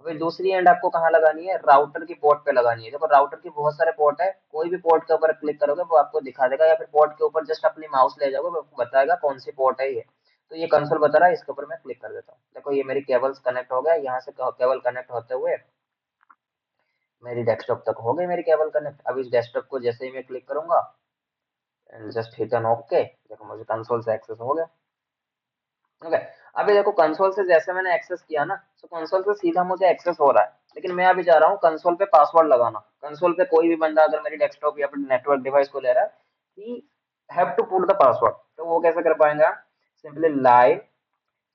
अभी दूसरी एंड आपको कहाँ लगानी है, राउटर की पोर्ट पे लगानी है। देखो राउटर की बहुत सारे पोर्ट है, कोई भी पोर्ट के ऊपर क्लिक करोगे वो आपको दिखा देगा, या फिर पोर्ट के ऊपर जस्ट अपनी माउस ले जाओगे वो आपको बताएगा कौन सी पोर्ट है ये। तो ये कंसोल बता रहा है, इसके ऊपर मैं क्लिक कर देता हूँ। देखो ये मेरी केबल्स कनेक्ट हो गया, यहाँ से केबल कनेक्ट होते हुए मेरी डेस्कटॉप तक हो गई मेरी केबल कनेक्ट। अब इस डेस्कटॉप को जैसे ही मैं क्लिक करूंगा and just hit an okay, देखो मुझे कंसोल से एक्सेस हो गया। ओके, अभी देखो कंसोल से जैसे मैंने एक्सेस किया ना, तो कंसोल से सीधा मुझे एक्सेस हो रहा है, लेकिन मैं अभी जा रहा हूँ कंसोल पे पासवर्ड लगाना। कंसोल पे कोई भी बंदा अगर मेरी डेस्कटॉप या फिर नेटवर्क डिवाइस को ले रहा है, he have to put the password. तो वो कैसे कर पाएंगे आप, सिंपली लाइन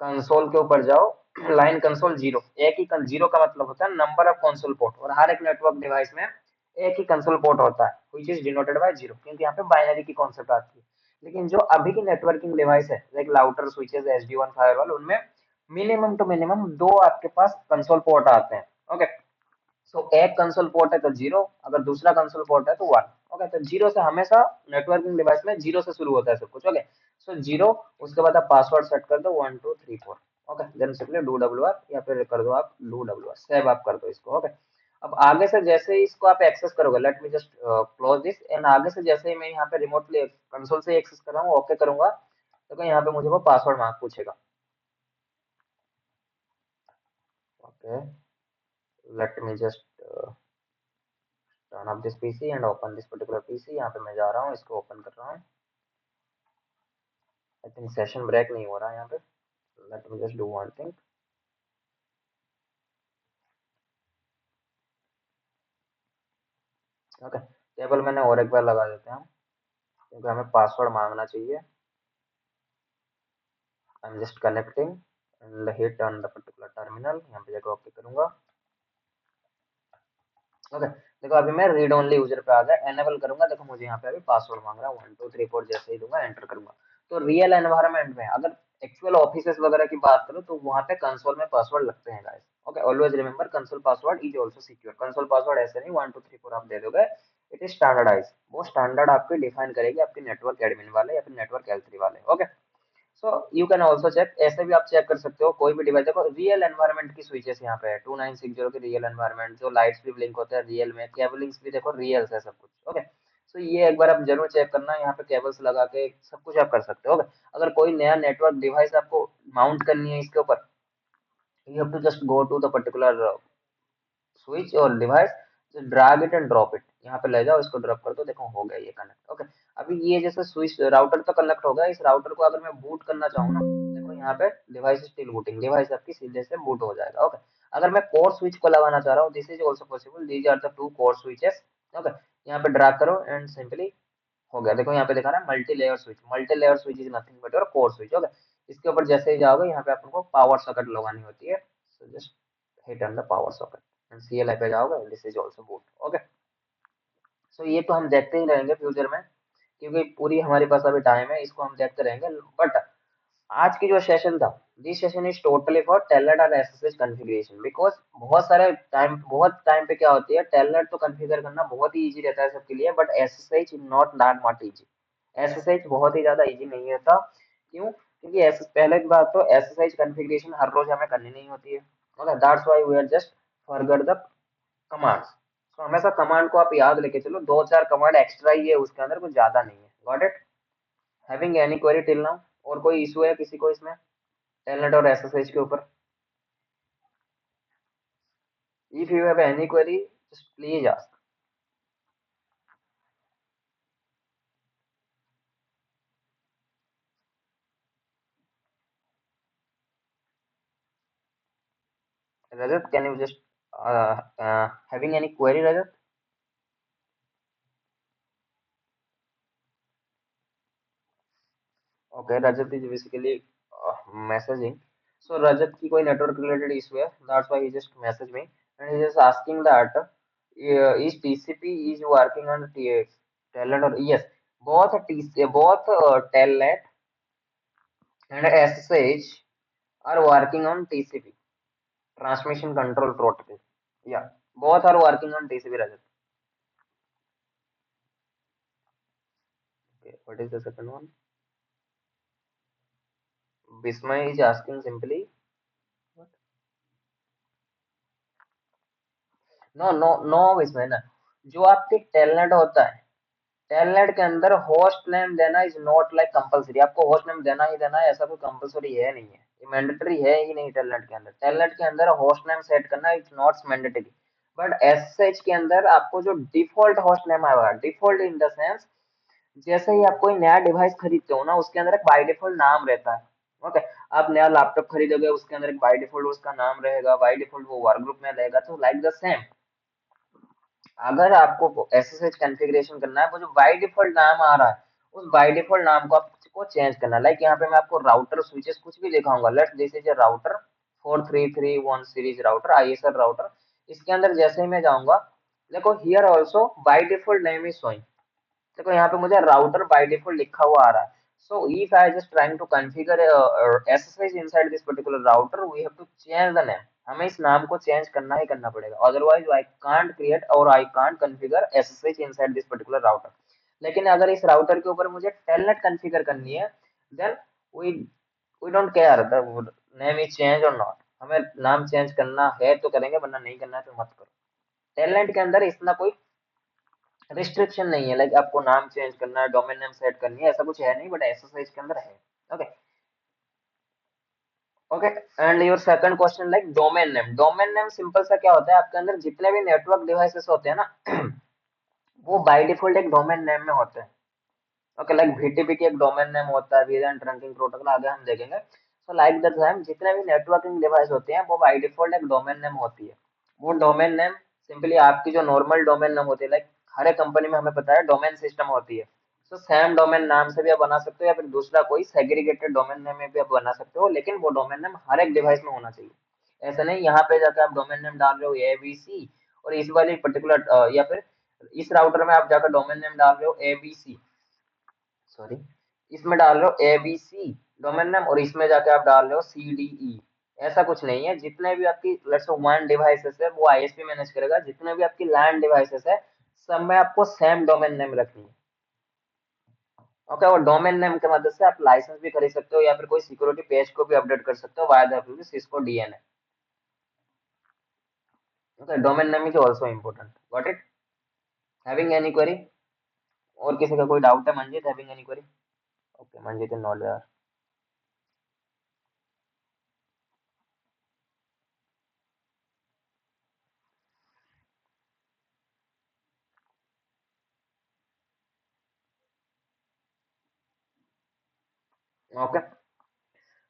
कंसोल के ऊपर जाओ, लाइन कंसोल जीरो, एक ही जीरो का मतलब होता है नंबर ऑफ कंसोल पोर्ट, और हर एक नेटवर्क डिवाइस में एक ही कंसोल पोर्ट होता है, which is denoted by zero, क्योंकि यहाँ पे बाइनरी की कॉन्सेप्ट आती है। लेकिन जो अभी की नेटवर्किंग डिवाइस है like router switches SD1 firewall, उनमें मिनिमम टू मिनिमम दो आपके पास कंसोल पोर्ट आते हैं। ओके, सो एक कंसोल पोर्ट है तो जीरो, अगर दूसरा कंसोल पोर्ट है तो वन। ओके, तो जीरो से हमेशा नेटवर्किंग डिवाइस में जीरो से शुरू होता है सब कुछ। ओके, सो जीरो, उसके बाद आप पासवर्ड सेट कर दो 1234। Okay, then simply do WR, या फिर कर दो आप डू WR, सेव आप कर दो इसको। ओके, अब आगे से जैसे ही इसको आप एक्सेस करोगे, late me just close this, and आगे से जैसे ही मैं यहाँ पे रिमोटली कंसोल से एक्सेस कर रहा हूँ, ओके करूंगा, तो यहाँ पे मुझे वो पासवर्ड मांग पूछेगा। Okay, let me just turn up this PC and open this particular PC। यहाँ पे मैं जा रहा हूँ, इसको ओपन कर रहा हूँ। आई थिंक सेशन ब्रेक नहीं हो रहा है यहाँ पे, late me just do one thing. Okay, table मैंने और एक बार लगा देते हैं, क्योंकि हमें पासवर्ड मांगना चाहिए। आई am just connecting and hit on the particular terminal, यहाँ पे जाकर ओके करूंगा। ओके, देखो अभी मैं रीड ओनली यूजर पे आ गया, एनेबल करूंगा, देखो मुझे यहाँ पे अभी पासवर्ड मांग रहा है 1234, जैसे ही दूंगा एंटर करूंगा। तो रियल एनवायरनमेंट में अगर एक्चुअल ऑफिसेस वगैरह की बात करूं तो वहां पे कंसोल में पासवर्ड लगते हैं guys. Okay, always remember console password is also secure. Console password ऐसे नहीं 1234 आप दे दोगे, इट इज स्टैंडर्डाइज, वो स्टैंडर्ड आपके डिफाइन करेगी आपके नेटवर्क एडमिन वाले या फिर नेटवर्क L3 वाले। Okay, so you can also check, ऐसे भी आप चेक कर सकते हो कोई भी डिवाइस। देखो रियल एनवायरनमेंट की स्विचेस यहाँ पे है 2960 की रियल एनवायरनमेंट, जो लाइट्स भी ब्लिंक होते हैं रियल में, केबलिंग्स भी देखो रियल है सब कुछ। ओके, सो ये एक बार आप जरूर चेक करना, यहाँ पे केबल्स लगा के सब कुछ आप कर सकते हो। ओके, अगर कोई नया नेटवर्क डिवाइस आपको माउंट करनी है इसके ऊपर, You have to just go to the particular switch और device, drag it and drop it, यहाँ पे ले जाओ, इसको ड्रॉप कर दो, देखो हो गया ये कनेक्ट। ओके, अभी ये जैसे स्विच राउटर तो कनेक्ट हो गया, इस राउटर को अगर मैं बूट करना चाहूँ ना, देखो यहाँ पे डिवाइस स्टिल बूटिंग, डिवाइस आपकी सीधे से बूट हो जाएगा। ओके, अगर मैं कोर स्विच को लगाना चाह रहा हूँ, this is also possible, these are the two core switches. Okay, यहाँ पे ड्रैग करो एंड सिंपली हो गया, देखो यहाँ पे दिखा रहा है multi layer switch, multi layer switch is nothing but your core switch. Okay, इसके ऊपर जैसे ही जाओगे यहाँ पे आपको पावर सॉकेट लगानी होती है, so just hit on the power socket and CLI पे जाओगे, this is also boot. Okay, so ये तो हम देखते ही रहेंगे फ्यूचर में, क्योंकि पूरी हमारे पास अभी टाइम है, इसको हम देखते रहेंगे। बट आज की जो सेशन था, this session is totally for telnet और एसएसएच कॉन्फ़िगरेशन, बिकॉज बहुत टाइम पे क्या होती है, टेलनेट तो कॉन्फ़िगर करना बहुत ही इजी रहता है सबके लिए, but SSH is not that much easy. SSH बहुत ही ज्यादा इजी नहीं होता, क्यों? क्योंकि पहले की बात तो एसएसएच कॉन्फ़िगरेशन हर रोज हमें करनी नहीं होती है। Okay, that's why we are just forget the commands. तो हमेशा कमांड को आप याद लेके चलो, दो चार कमांड एक्स्ट्रा ही है उसके अंदर, कुछ ज्यादा नहीं है। Got it? Having any query till now? और कोई इशू है किसी को इसमें, टेलनेट और एसएसएच के ऊपर? If you have any query just please ask. Rajat, can you just having any query, Rajat? Okay, Rajat is basically messaging. So Rajat की कोई network related issue है, that's why he just messaged me and he just asking that is TCP is working on Telnet or yes, both TC both Telnet and SSH are working on TCP, transmission control protocol. Yeah, both are working on TCP, Rajat. Okay, what is the second one? Bismay is asking simply. No no no, इसमें ना, जो आपके टेलनेट होता है, टेलनेट के अंदर होस्ट नेम देना इज नॉट लाइक कंपलसरी, आपको होस्ट नेम देना ही देना है, ऐसा कोई कंपलसरी है नहीं है, ये मैंडेटरी है ही नहीं। टेलनेट के अंदर, टेलनेट के अंदर होस्ट नेम सेट करना it's not mandatory. But SH के अंदर आपको जो डिफॉल्ट होस्ट नेम आएगा, डिफॉल्ट इन द सेंस, जैसे ही आप कोई नया डिवाइस खरीदते हो ना, उसके अंदर एक बाय डिफॉल्ट नाम रहता है। ओके, आप नया लैपटॉप खरीदोगे, उसके अंदर एक बाय डिफॉल्ट उसका नाम रहेगा, बाय डिफॉल्ट वो वर्क ग्रुप में रहेगा। तो लाइक द सेम, अगर आपको एसएसएच कॉन्फ़िगरेशन करना है, वो जो बाय डिफॉल्ट नाम आ रहा है, उस बाय डिफॉल्ट नाम को आपको चेंज करना है। लाइक यहाँ पे मैं आपको राउटर स्विचेस कुछ भी दिखाऊंगा, let's this is a router 4331 series router, ISR router. इसके अंदर जैसे ही मैं जाऊंगा, देखो here also by default name is showing, देखो यहाँ पे मुझे राउटर बाय डिफॉल्ट लिखा हुआ आ रहा है। So if I just trying to configure SSH inside this particular router, we have to change the name, हमें इस नाम को चेंज करना ही करना पड़ेगा, अदरवाइज आई कांट क्रिएट और I can't configure SSH inside this particular router. लेकिन अगर इस राउटर के ऊपर मुझे टेलनेट कॉन्फ़िगर करनी है, then we we don't care the name is change और नॉट, हमें नाम चेंज करना है तो करेंगे, वरना नहीं करना है तो मत करो। टेलनेट के अंदर इतना कोई रिस्ट्रिक्शन नहीं है, लाइक आपको नाम चेंज करना है, डोमेन नेम सेट करनी है, ऐसा कुछ है नहीं, बट एसएसएच के अंदर है। Okay, okay, and your second question, like domain name, domain name simple सा क्या होता है, आपके अंदर जितने भी नेटवर्क डिवाइसेस होते हैं ना, वो बाय डिफॉल्ट एक डोमेन नेम में होते हैं। ओके, लाइक VTP की एक डोमेन नेम होता है, वीएलएन ट्रंकिंग प्रोटोकॉल, आगे हम देखेंगे। सो लाइक दैट टाइम जितने भी नेटवर्किंग डिवाइस होते हैं, वो बाय डिफॉल्ट एक डोमेन नेम होती है। वो डोमेन नेम सिंपली आपकी जो नॉर्मल डोमेन नेम होती है, लाइक हर एक कंपनी में हमें पता है डोमेन सिस्टम होती है, तो सेम डोमेन नाम से भी आप बना सकते हो, या फिर दूसरा कोई सेग्रीगेटेड डोमेन नेम में भी आप बना सकते हो, लेकिन वो डोमेन नेम हर एक डिवाइस में होना चाहिए। ऐसा नहीं यहाँ पे जाकर आप डोमेन नेम डाल रहे हो ABC, और इस वाली पर्टिकुलर या फिर इस राउटर में आप जाकर डोमेन नेम डाल रहे हो ABC, सॉरी, इसमें डाल रहे हो ABC डोमेन नेम, और इसमें जाके आप डाल रहे हो CDE। ऐसा कुछ नहीं है, जितने भी आपकी लेट्स से WAN डिवाइसेस है वो ISP मैनेज करेगा, जितने भी आपकी LAN डिवाइसेस है सब में आपको सेम डोमेन नेम रखनी है। ओके, और डोमेन नेम की मदद से आप लाइसेंस भी खरीद सकते हो, या फिर कोई सिक्योरिटी पेज को भी अपडेट कर सकते हो via the Cisco DNS। Okay, domain name is also important. Got it? Having any query? और किसी का कोई डाउट है? Manjeet, having any query? Okay, Manjeet is not there. Okay.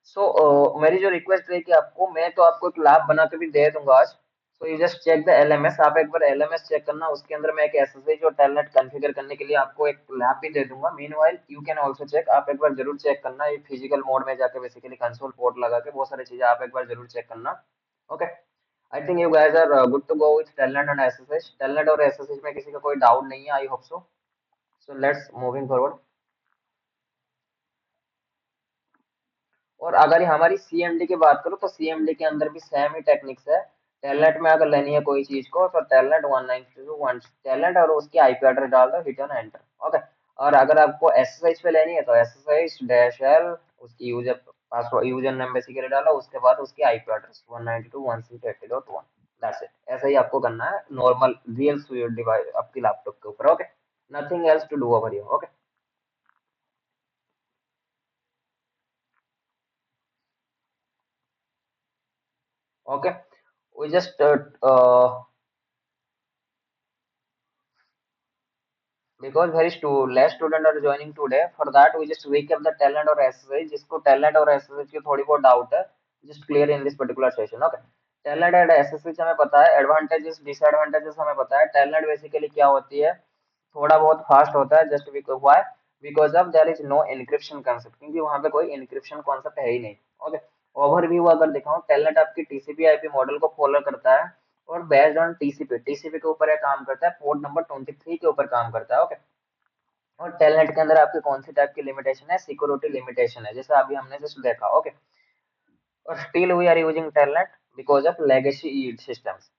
So मेरी जो रिक्वेस्ट रहेगी आपको, मैं तो आपको एक लैब बना के भी दे दूंगा आज। So you just check the LMS, आप एक बार एलएमएस चेक करना, उसके अंदर मैं एक एसएसएच और टेलनेट कॉन्फ़िगर करने के लिए आपको एक लैब भी दे दूंगा। Meanwhile you can also check, आप एक बार जरूर चेक करना, ये फिजिकल मोड में जाके बेसिकली कंसोल पोर्ट लगा के बहुत सारी चीजें आप एक बार जरूर चेक करना। Okay. I think you guys are good to go with telnet and SSH. Telnet और एसएसएच में किसी का कोई डाउट नहीं है, I hope so. So let's moving forward. और अगर ये हमारी सीएमडी की बात करूँ तो सीएमडी के अंदर भी सेम ही टेक्निक्स है। टेलनेट में अगर लेनी है कोई चीज को तो टेलनेट 192.1 टेलनेट और उसकी आईपी एड्रेस डाल दो, हिट ऑन एंटर। ओके। और अगर आपको एसएसएच पे लेनी है तो एसएसएच डैश एल, उसकी user password user name basically डालो, उसके बाद उसकी आईपी एड्रेस 192.168.1। That's it. ऐसा ही आपको करना है नॉर्मल रियल डिवाइस आपकी लैपटॉप के ऊपर। Okay. Nothing else to do over here. Okay. Okay. we just because very less student are joining today, for that we just recap the talent और SSH, जिसको talent और SSH की थोड़ी बहुत डाउट है just clear in this particular session। okay। talent and SSH हमें पता है, एडवांटेजेस डिसएडवांटेजेस हमें पता है। talent बेसिकली क्या होती है, थोड़ा बहुत फास्ट होता है, just because why, because of there is no encryption concept, क्योंकि वहां पे कोई एन्क्रिप्शन कॉन्सेप्ट है ही नहीं। ओके। ओवरव्यू अगर दिखाऊं, टेलनेट आपकी टीसीपी आईपी मॉडल को फॉलो करता है और बेस्ड ऑन टीसीपी टीसीपी के ऊपर ये काम करता है, पोर्ट नंबर 23 के ऊपर काम करता है। ओके। और टेलनेट के अंदर आपकी कौन सी टाइप की लिमिटेशन है, सिक्योरिटी लिमिटेशन है, जैसे अभी हमने जस्ट देखा। ओके। और still we are using telnet because of legacy systems.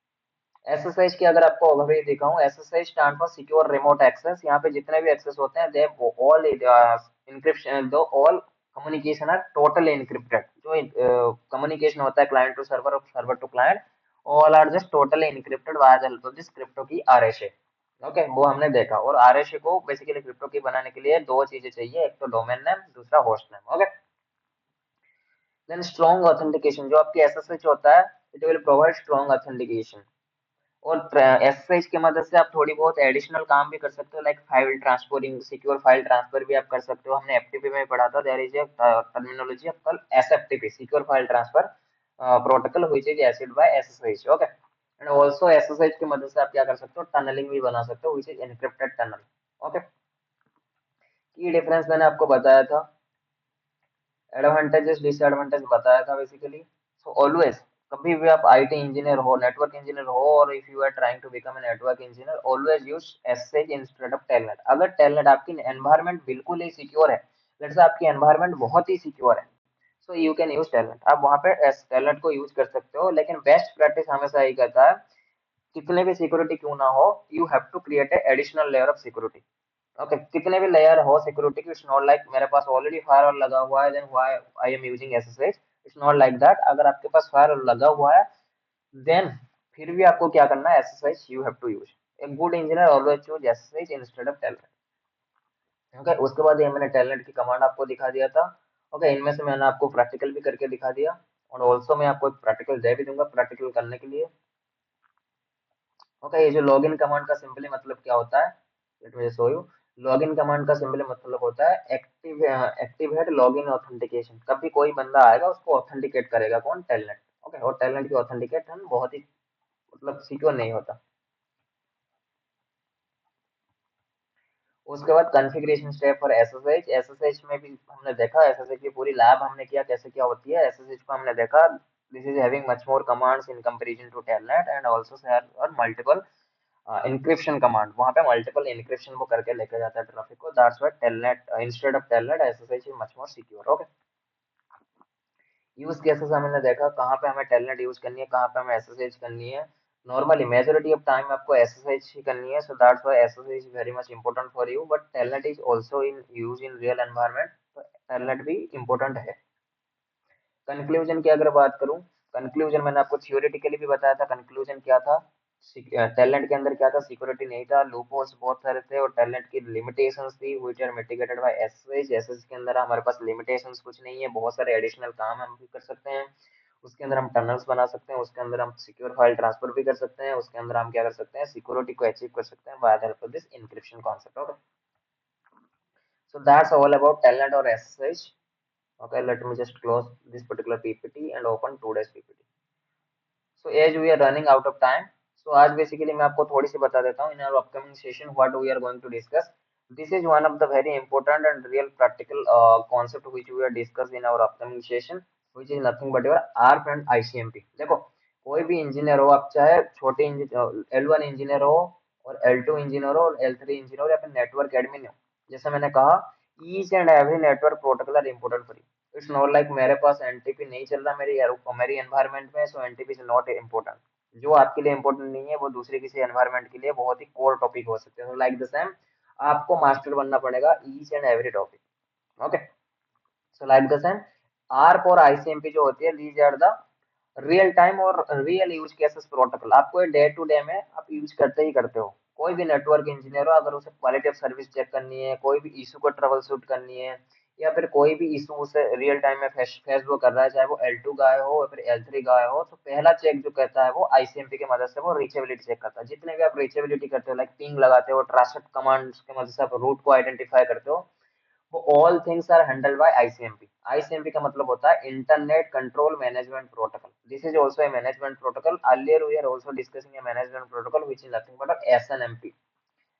SSH की अगर आपको ओवरव्यू दिखाऊं, SSH stand for secure remote access. यहाँ पे जितने भी एक्सेस होते हैं, they all encryption, though all communication are totally encrypted. जो कम्युनिकेशन होता है क्लाइंट टू सर्वर और server to client, all are just totally encrypted via the help of this crypto की आरएसए। ओके, वो हमने देखा। और आरएसए को बेसिकली क्रिप्टो की बनाने के लिए दो चीजें चाहिए, एक तो डोमेन नेम, दूसरा host name. Okay. Then strong authentication, जो आपकी एसएसएच होता है, it will provide strong authentication. और एसएसएच की मदद से आप थोड़ी बहुत एडिशनल काम भी कर सकते हो, like file transferring, secure file transfer भी आप कर सकते हो। हमने एफटीपी में पढ़ा था, there is a terminology called SFTP, secure file transfer protocol which is used by SSH. Okay. And also SSH की मदद से आप क्या कर सकते हो, टनलिंग भी बना सकते हो, which is encrypted tunnel. Okay. की डिफरेंस मैंने आपको बताया था, एडवांटेजेस डिसएडवांटेज बताया था बेसिकली। सो ऑलवेज, कभी भी आप आईटी इंजीनियर हो, नेटवर्क इंजीनियर हो, और if you are trying to become a network engineer, always use SH instead of telnet. अगर टेलनेट आपकी एनवायरनमेंट बिल्कुल ही सिक्योर है, लेट्स से आपकी एनवायरनमेंट बहुत ही सिक्योर है, सो यू कैन यूज टेलनेट, आप वहां पे टेलनेट को यूज कर सकते हो। लेकिन बेस्ट प्रैक्टिस हमेशा यही कहता है, कितने भी सिक्योरिटी क्यों ना हो, you have to create a additional layer of security. Okay. कितने भी लेयर हो सिक्योरिटी की, इट्स नॉट लाइक मेरे पास ऑलरेडी फायरवॉल लगा हुआ है, then why I am using SSH. It's not like that. अगर आपके पास फायरवॉल लगा हुआ है, देन फिर भी आपको क्या करना है, SSH you have to use. A good engineer always choose SSH instead of telnet. Okay. उसके बाद ये मैंने टेलनेट की कमांड आपको दिखा दिया था। ओके। इनमें से मैंने आपको प्रैक्टिकल भी करके दिखा दिया, और ऑल्सो मैं आपको एक प्रैक्टिकल दे भी दूंगा प्रैक्टिकल करने के लिए। ओके। ये जो लॉगिन कमांड का सिंपली मतलब क्या होता है, let me show you. Login command का सिंपली मतलब होता है एक्टिवेट लॉगिन ऑथेंटिकेशन। कभी कोई बंदा आएगा, उसको ऑथेंटिकेट करेगा कौन, टेलनेट। ओके। और टेलनेट की ऑथेंटिकेशन बहुत ही मतलब सिक्योर नहीं होता। उसके बाद configuration step for SSH. SSH में भी हमने देखा, एसएसएच की पूरी लैब हमने किया, कैसे क्या होती है एसएसएच को हमने देखा। This is having much more commands in comparison to telnet, and also share और मल्टीपल इंक्रिप्शन कमांड, वहां पे मल्टीपल इंक्रिप्शन वो करके लेके जाता है ट्रैफिक को। That's why telnet instead of telnet SSH is much more secure. Okay. Use cases हमने देखा, कहाँ पे हमें टेलनेट यूज करनी है, कहाँ पे हमें एसएसएच करनी है। नॉर्मली मेजॉरिटी ऑफ टाइम आपको एसएसएच ही करनी है, सो that's why SSH is very much important for you, but telnet is also in use in real environment, तो टेलनेट भी इंपॉर्टेंट है। कंक्लूजन की अगर बात करूं, कंक्लूजन मैंने आपको थियोरेटिकली भी बताया था, कंक्लूजन क्या था, टैलेंट के अंदर क्या था, सिक्योरिटी नहीं था, लूपहोल्स बहुत सारे थे, और टैलेंट की लिमिटेशंस थी which are mitigated by SSH. SSH के अंदर हमारे पास लिमिटेशंस कुछ नहीं है, बहुत सारे एडिशनल काम हम भी कर सकते हैं। उसके अंदर हम टनल्स बना सकते हैं, उसके अंदर हम सिक्योर फाइल ट्रांसफर भी कर सकते हैं, उसके अंदर हम क्या कर सकते हैं, सिक्योरिटी को अचीव कर सकते हैं by the help of this encryption concept. Okay. So that's all about telnet और SSH. Okay, let me just close this particular PPT and open today's PPT. So as we are running out of time, so आज basically मैं आपको थोड़ी सी बता देता हूँ in our upcoming session what we are going to discuss. This is one of the very important and real practical concept which we are discuss in our upcoming session, which is nothing but your ARP and ICMP. देखो कोई भी इंजीनियर हो, आप चाहे छोटे L1 इंजीनियर हो और L2 इंजीनियर हो और L3 इंजीनियर हो या फिर नेटवर्क एडमिन हो, जैसे मैंने कहा each and every network protocol are important for you. It's not like मेरे पास एनटीपी नहीं चल रहा मेरी एनवायरनमेंट में, so NTP is not important. जो आपके लिए इम्पोर्टेंट नहीं है वो दूसरे किसी एनवायरनमेंट के लिए बहुत ही कोर टॉपिक हो सकते हैं. लाइक द सेम आपको मास्टर बनना पड़ेगा each and every topic. Okay, so like the same ARP और आईसीएमपी जो होती है, these are the real time और रियल यूज केसेस प्रोटोकॉल. आपको डे टू डे में आप यूज करते ही करते हो. कोई भी नेटवर्क इंजीनियर हो, अगर उसे क्वालिटी ऑफ सर्विस चेक करनी है, कोई भी इशू को ट्रबल शूट करनी है, या फिर कोई भी इशू उसे रियल टाइम में फेस वो कर रहा है, चाहे वो L2 गाय हो या फिर L3 गाय हो, तो पहला चेक जो करता है वो आईसीएमपी की मदद से वो रीचेबिलिटी चेक करता है. जितने भी आप रीचेबिलिटी करते हो, लाइक पिंग लगाते हो, ट्रस्ट कमांड्स की मदद से आप रूट को आइडेंटिफाई करते हो, वो all things are handled by ICMP. ICMP का मतलब होता है internet control management protocol. This is also a management protocol. Earlier we are also discussing a management protocol which is nothing but SNMP.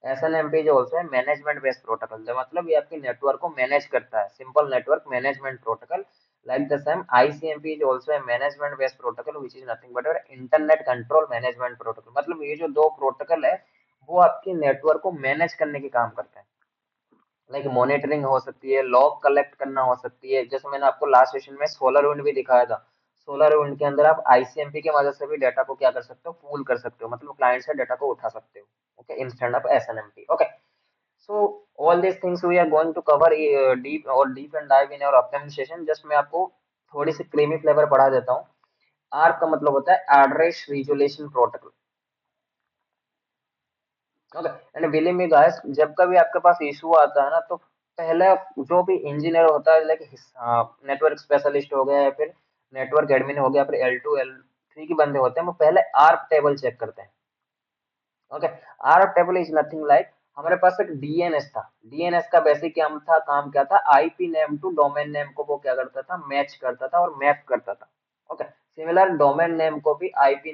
SNMP जो आल्सो है मैनेजमेंट बेस्ड प्रोटोकॉल, जो मतलब ये आपकी नेटवर्क को मैनेज करता है, simple network management protocol. Like the same ICMP is also a management based protocol which is nothing but internet control management protocol. मतलब ये जो दो प्रोटोकॉल है वो आपकी नेटवर्क को मैनेज करने के काम करते हैं. लाइक मॉनिटरिंग हो सकती है, लॉग कलेक्ट करना हो सकती है. जैसे मैंने आपको लास्ट सेशन में सोलर विंड भी दिखाया था. सोलर विंड के अंदर आप आईसीएमपी की मदद से भी डेटा को क्या कर सकते हो, पूल कर सकते हो, मतलब क्लाइंट से डेटा को उठा सकते हो. Okay, instant of SNMP. Okay, so all this things we are going to cover deep and dive in our upcoming session. Just मैं आपको थोड़ी सी क्रीमी फ्लेवर पढ़ा देता हूँ. आर का मतलब होता है address resolution protocol. Okay, and believe me guys, जब कभी आपके पास इशू आता है ना, तो पहले जो भी इंजीनियर होता है, लाइक नेटवर्क स्पेशलिस्ट हो गया या फिर नेटवर्क एडमिन हो गया, फिर L2 L3 के बंदे होते हैं, वो पहले आर्प टेबल चेक करते हैं. Okay, ARP table is nothing like, हमारे पास एक डीएनएस था. डीएनएस का बेसिक काम क्या था, IP name to domain name को वो क्या करता था, मैच करता था और मैप करता था. ओके, सिमिलर डोमेन नेम को भी आईपी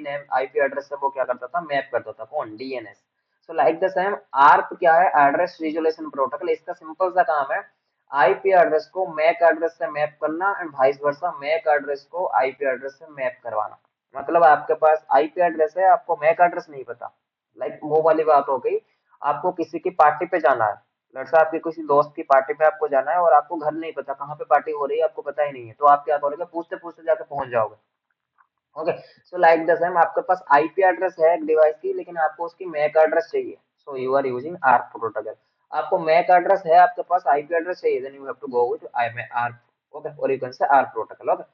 एड्रेस से वो क्या करता था, मैप करता था. कौन, DNS. So like the same ARP क्या है, एड्रेस रिजोल्यूशन प्रोटोकॉल. इसका सिंपल सा काम है आईपी एड्रेस को मैक एड्रेस से मैप करना and vice versa MAC address को आईपी एड्रेस से मैप करवाना. मतलब आपके पास आईपी एड्रेस है, आपको मैक एड्रेस नहीं पता, लाइक वो वाली बात हो गई. आपको किसी की पार्टी पे जाना है, लड़का आपके किसी दोस्त की पार्टी पे आपको जाना है और आपको घर नहीं पता कहाँ पे पार्टी हो रही है, आपको पता ही नहीं है, तो आप क्या करोगे, पूछते पूछते जाके पहुंच जाओगे. Okay, so like the same आपके पास आईपी एड्रेस है एक डिवाइस की, लेकिन आपको उसकी मैक एड्रेस चाहिए, so you are using ARP protocol. आपको मैक एड्रेस है, आपके पास आईपी एड्रेस चाहिए, then you have to go with ARP. Okay, और you can say ARP protocol. Okay,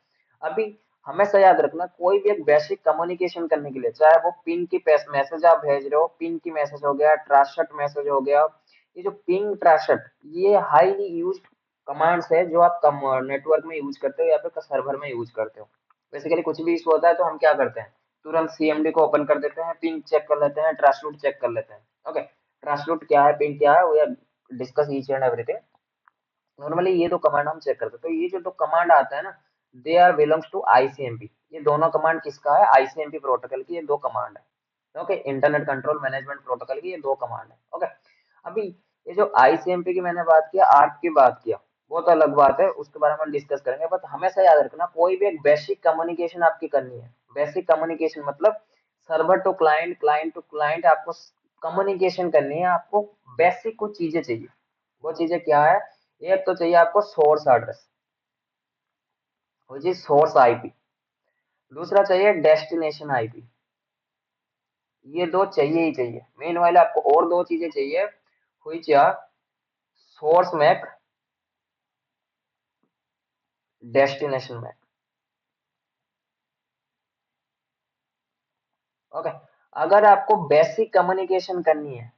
अभी हमेशा याद रखना, कोई भी एक बेसिक कम्युनिकेशन करने के लिए, चाहे वो पिंग की मैसेज आप भेज रहे हो, पिंग की मैसेज हो गया, ट्रांसट मैसेज हो गया, ये जो पिंग ट्रांसट, ये हाईली यूज कमांड्स है जो आप नेटवर्क में यूज करते हो या फिर सर्वर में यूज करते हो. बेसिकली कुछ भी इशू होता है तो हम क्या करते हैं, तुरंत सीएमडी को ओपन कर देते हैं, पिंग चेक कर लेते हैं, ट्रांसलूट चेक कर लेते हैं. ओके, ट्रांसलूट क्या है, पिंग क्या है, we are discuss each and everything. Normally ये दो कमांड हम चेक करते हैं. तो ये जो दो कमांड आता है ना, they are belongs to ICMP. ये दोनों कमांड किसका है, आईसीएमपी प्रोटोकॉल की ये दो कमांड है. Okay, internet control management protocol की ये दो कमांड है. ओके, अभी ये जो आईसीएमपी की मैंने बात किया, आर्प की बात किया, वो तो अलग बात है, उसके बारे में हम डिस्कस करेंगे. बट हमेशा याद रखना, कोई भी एक बेसिक कम्युनिकेशन आपकी करनी है. बेसिक कम्युनिकेशन मतलब server to client, client to client, आपको कम्युनिकेशन करनी है, आपको बेसिक कुछ चीजें चाहिए. वो चीजें क्या है, एक तो चाहिए आपको सोर्स एड्रेस, जी सोर्स आईपी. दूसरा चाहिए डेस्टिनेशन आईपी. ये दो चाहिए ही चाहिए. मेन वाले आपको और दो चीजें चाहिए, which are source MAC, destination MAC. Okay, अगर आपको बेसिक कम्युनिकेशन करनी है,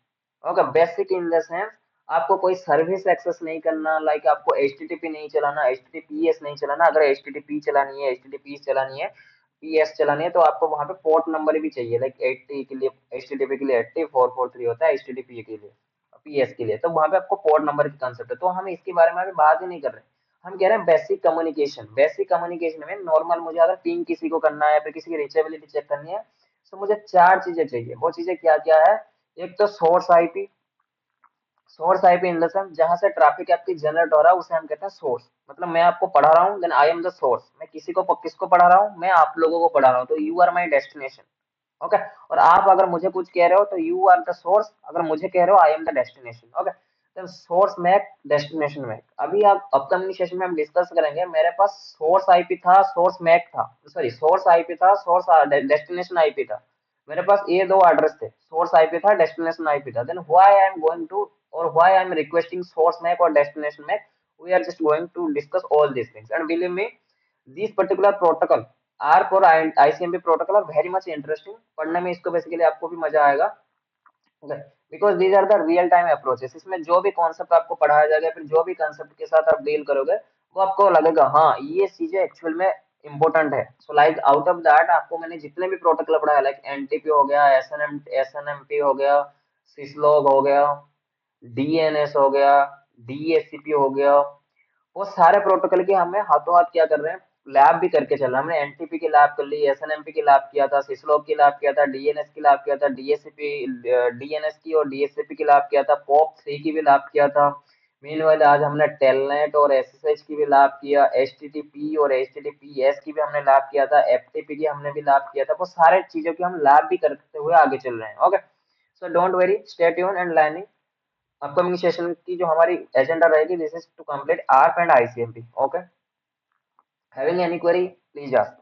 okay, basic in the sense आपको कोई सर्विस एक्सेस नहीं करना, लाइक आपको एचटीटीपी नहीं चलाना, एचटीटीपीएस नहीं चलाना. अगर एचटीटीपी चलानी है, एचटीटीपी चलानी है, पीएस चलानी है, तो आपको वहां पे पोर्ट नंबर भी चाहिए. लाइक 80 के लिए, एचटीटीपी के लिए 80443 होता है, एचटीटीपी के लिए, पीएस के लिए, तो वहां पे आपको पोर्ट नंबर की कंसेप्ट है. तो हम इसके बारे में अभी बात ही नहीं कर रहे. हम कह रहे हैं बेसिक कम्युनिकेशन। बेसिक कम्युनिकेशन में नॉर्मल मुझे अगर पिंग किसी को करना है, फिर किसी की रीचेबिलिटी चेक करनी है, तो मुझे 4 चीजें चाहिए। वो चीजें क्या क्या है? एक तो source IP. Source IP in the sense जहां से ट्रैफिक आपकी जनरेट हो रहा है उसे हम कहते हैं सोर्स। मतलब मैं आपको पढ़ा रहा हूँ, then I am the source. मैं किसको पढ़ा रहा हूँ? मैं आप लोगों को पढ़ा रहा हूँ, तो you are my destination. Okay. और आप अगर मुझे कुछ कह रहे हो तो यू आर द सोर्स, अगर मुझे कह रहे हो I am the destination. Okay. तो सोर्स मैक, डेस्टिनेशन मैक, अभी आप अपकमिंग सेशन में हम डिस्कस करेंगे। मेरे पास सोर्स आईपी था, सोर्स मैक था, सॉरी सोर्स आईपी था, सोर्स डेस्टिनेशन आईपी था। मेरे पास ये दो एड्रेस थे, सोर्स आईपी था, डेस्टिनेशन आईपी था। Then why I am going to, और why I am requesting source MAC और destination MAC? We are just going to discuss all these things, and believe me, this particular protocol are for ICMP protocol are very much interesting. पढ़ने में इसको बेसिकली आपको भी मजा आएगा, because these are the real time approaches. इसमें जो भी कॉन्सेप्ट आपको पढ़ाया जाएगा, फिर जो भी कॉन्सेप्ट के साथ आप डील करोगे, वो आपको लगेगा हाँ ये चीजें एक्चुअल में इंपॉर्टेंट है। So like out of that आपको मैंने जितने भी प्रोटोकॉल पढ़ाया, लाइक एनटीपी हो गया, एसएनएमपी हो गया, सिसलॉग हो गया, डीएनएस हो गया, डीएससीपी हो गया, वो सारे प्रोटोकॉल की हमें हाथों हाथ क्या कर रहे हैं, लैब भी करके चल रहा है। हमने एनटीपी की लैब कर ली, एसएनएमपी की लैब किया था, सिस्लॉग की लैब किया था, डीएनएस की लैब किया था, डीएससीपी, डीएनएस की और डीएससीपी की लैब किया था, पॉप 3 की भी लैब किया था। मीनवाइल आज हमने टेलनेट और एसएसएच की भी लैब किया, एचटीटीपी और एचटीटीपीएस की भी हमने लैब किया था, एफटीपी की हमने भी लैब किया था। वो सारे चीजों की हम लैब भी करते हुए आगे चल रहे हैं। Okay, so don't worry, stay tune and learning. Upcoming session की जो हमारी एजेंडा रहेगी, this is to complete ARP and ICMP. Okay, having any query please ask.